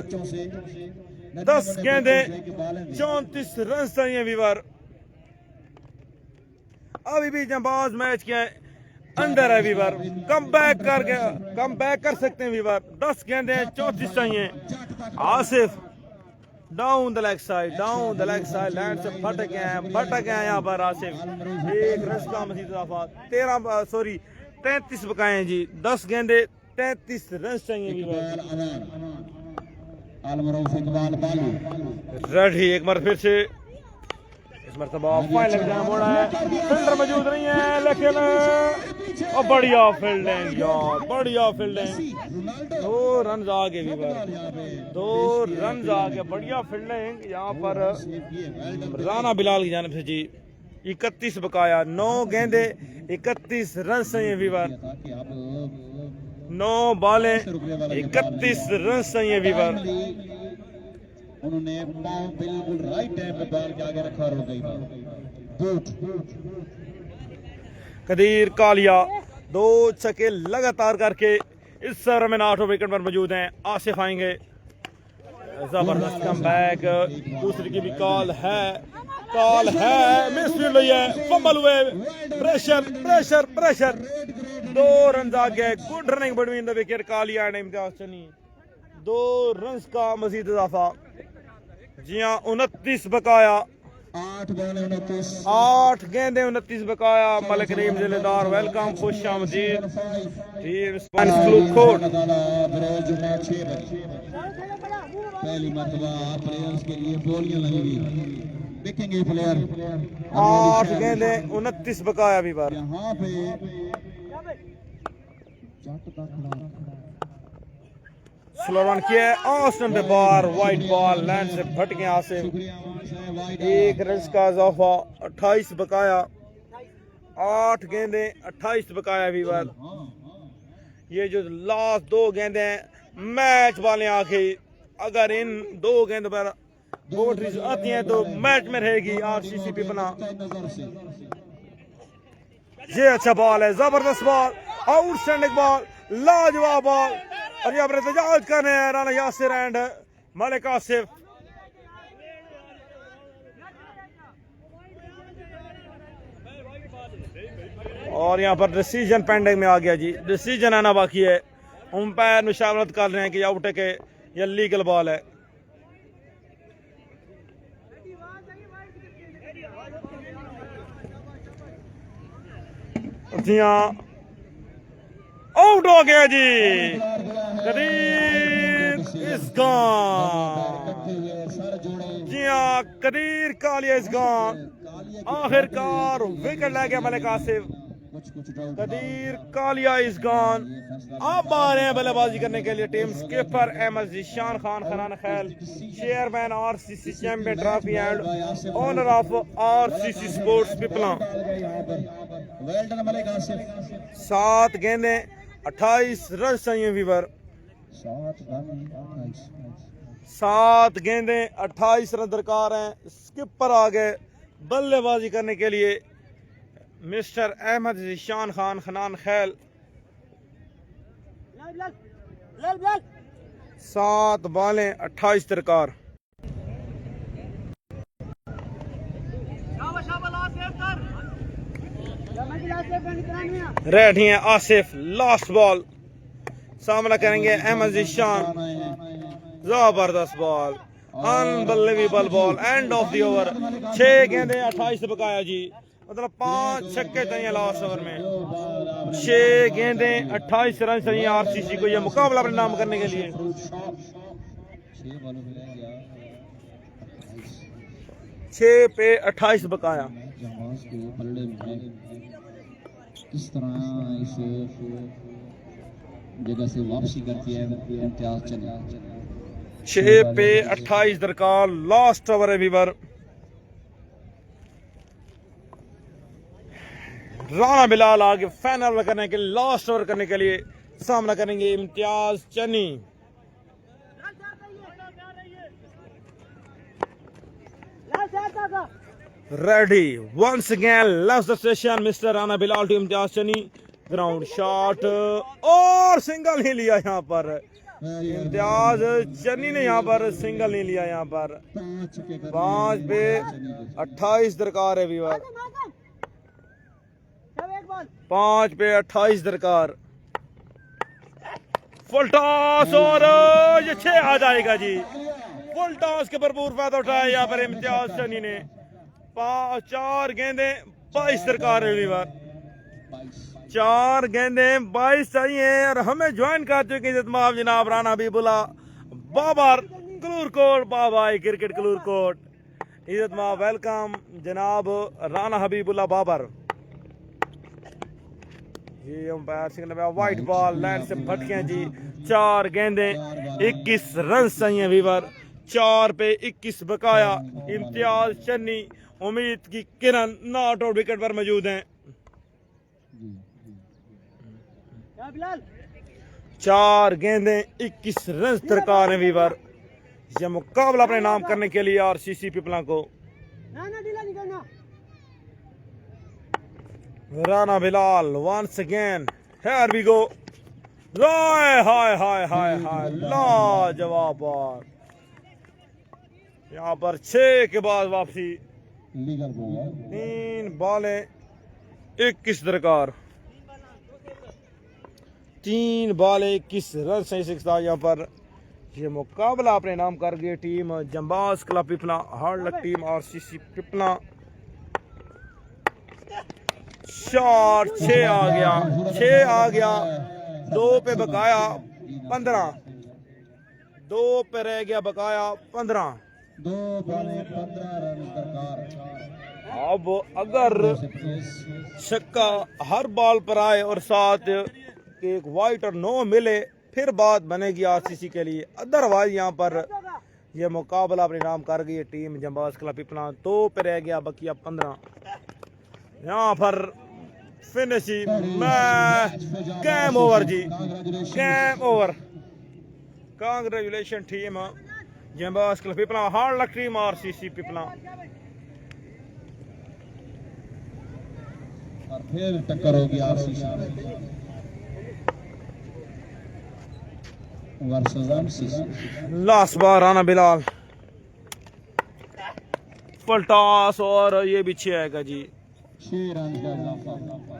B: 10 गेंदे 34 रन चाहिए वीवर। अभी भी जंबाज मैच के अंदर है वीवर, कम बैक कर सकते हैं वीवर। 10 गेंदे 34 चाहिए। Asif down the leg side, down the leg side, land से भटक गए हैं यहाँ पर आसिफ। एक रन का मजीद इजाफा, 33 बकाए जी। 10 गेंदे 33 रन चाहिए वीवर। रेडी, एक बार फिर से इस मरतबा फाइनल एग्जाम हो रहा है। फील्डर मौजूद नहीं है लेकिन बढ़िया फील्डिंग यार, बढ़िया फील्डिंग। 2 रन आगे वीवर, 2 रन आगे, बढ़िया फील्डिंग यहाँ पर राना बिलाल की जानिब से जी। 31 बकाया, 9 गेंदे 31 रन चाहिए वीवर। 9 बालें 31 रन चाहिए वीवर।
A: उन्होंने पांव बिल्कुल राइट टाइम पे बॉल के आगे रखा और हो गई।
B: कदीर कालिया 2 छक्के लगातार करके इस ओवर में 8 विकेट पर मौजूद हैं। आसिफ आएंगे, जबरदस्त कम बैक। दूसरी की भी कॉल है, मिसफील्ड हुई है, फंबल हुए, प्रेशर। 2 रन आगे, good running between the wicket Kalia and Imtiaz Channi. 2 run का मजीद इजाफा। जी हाँ 29 बकाया, 8 गेंदे 29 बकाया। मलिक रीम जिलेदार वेलकम, खुश आमदीद।
A: पहली मरतबा प्लेयर्स के लिए बोलियां लगेगी, देखेंगे प्लेयर।
B: 8 गेंदे 29 बकाया भी बार।
A: यहाँ पे
B: स्लो रन किया है, ऑस्टन पे बार, वाइट बॉल, लैंड से फट गया आसिफ। 1 रन का इजाफा, 28 बकाया। 8 गेंदे 28 बकाया भी बार। ये जो लास्ट 2 गेंदे हैं मैच वाले आके, अगर इन 2 गेंद पर बाउंड्रीज आती हैं तो मैच में रहेगी आरसीसी बना। ये अच्छा बॉल है, जबरदस्त बॉल, आउटस्टैंडिंग बॉल, लाजवाब बॉल। और यहाँ पर एहतजाज कर रहे हैं राना यासिर एंड मलिक आसिफ। और यहाँ पर डिसीजन पेंडिंग में आ गया जी, डिसीजन आना बाकी है। अंपायर मुशावरत कर रहे हैं कि आउट है के या लीगल बॉल है। जी हाँ आउट हो गया जी, कदीर इज गॉन। जी हाँ कदीर कालिया इज गॉन। आखिरकार विकेट ले गया मलिक आसिफ। Qadir Kalia is gone. अब आ रहे हैं बल्लेबाजी करने के लिए team skipper Ahmad Zeeshan Khan Khanan Khel, chairman RCC champion trophy and owner of RCC sports Pipla. 7 गेंदे 28 रन चाहिए वीवर। 7 गेंदे 28 रन दरकार हैं। स्किपर आ गए बल्लेबाजी करने के लिए मिस्टर अहमद ज़ीशान खान खनान खैल। 7 बालें 28 दरकार। रेडी है आसिफ, लास्ट बॉल, सामना करेंगे अहमद ईशान। जबरदस्त ball, unbelievable ball, and of the over. 6 गेंदें 28 बकाया जी, मतलब 5 छक्के चाहिए लास्ट ओवर में। 6 गेंदें 28 रन चाहिए आरसीसी को यह मुकाबला अपने नाम करने के लिए। 6 पे 28 बकाया।
A: किस तरह इस जगह से वापसी करती है इम्तियाज चले।
B: 6 पे 28 दरकार, लास्ट ओवर है वीवर। राना बिलाल आगे फाइनल करने के लिए, लास्ट ओवर करने के लिए सामना करेंगे Imtiaz Channi. Ready once again, left station mister Rana Bilal to Imtiaz Channi. Ground shot और सिंगल नहीं लिया यहाँ पर। इम्तियाज चनी ने यहाँ पर सिंगल नहीं लिया। यहाँ पर 5 पे 28 दरकार है वीवर। 5 पे 28 दरकार। फुल टॉस और ये 6 आ जाएगा जी। फुल टॉस के भरपूर फायदा उठाया यहाँ पर इम्तियाज चनी ने। 4 गेंदें 22 दरकार है वीवर। 4 गेंदें 22 चाहिए और हमें ज्वाइन कर चुके इज्जत माफ जनाब राना हबीबुल्लाह बाबर कलूर कोट। बाबा क्रिकेट कलूर कोट, इज्जत माफ वेलकम जनाब राना हबीबुल्लाह बाबर। ये umpire Singh white ball land से भटके जी। 4 गेंदें 21 रन चाहिए वीवर। 4 पे 21 बकाया। इम्तियाज चन्नी उम्मीद की किरण नॉट आउट विकेट पर मौजूद हैं। 4 गेंदें 21 रन दरकार है वीवर। यह मुकाबला अपने नाम करने के लिए आरसीसी पिपला को। Rana Bilal once again, here we go. हाय हाय हाय हाय हाय, लाजवाब बॉल। यहाँ पर 6 के बाद वापसी। 3 बॉलें 21 दरकार। 3 बॉलें 21 रन सही सिक्सा। यहाँ पर ये मुकाबला अपने नाम कर गई team Janbaz club Pipla, hard luck team RCC Pipla. Shot 6 आ गया, 6 आ गया। 2 पे बकाया 15। 2 पे रह गया बकाया 15।
A: 2 बॉलें 15 रन दरकार।
B: अब अगर छक्का हर बॉल पर आए और साथ एक वाइट और नो मिले फिर बात बनेगी आरसीसी के लिए। अदरवाइज यहाँ पर यह मुकाबला अपने नाम कर गई है टीम जंबाज क्लब पिपला। 2 पे रह गया बकिया 15। यहाँ पर फिनिशिंग मैच, गेम ओवर जी, game over. Congratulation team Janbaz club Pipla, hard luck team RCC Pipla.
A: और फिर टक्कर होगी आरसीसी वर्सेस एमसीसी।
B: लास्ट बार राना बिलाल, फुल टॉस और ये भी 6 आएगा जी।
A: 6 रन का इजाफा।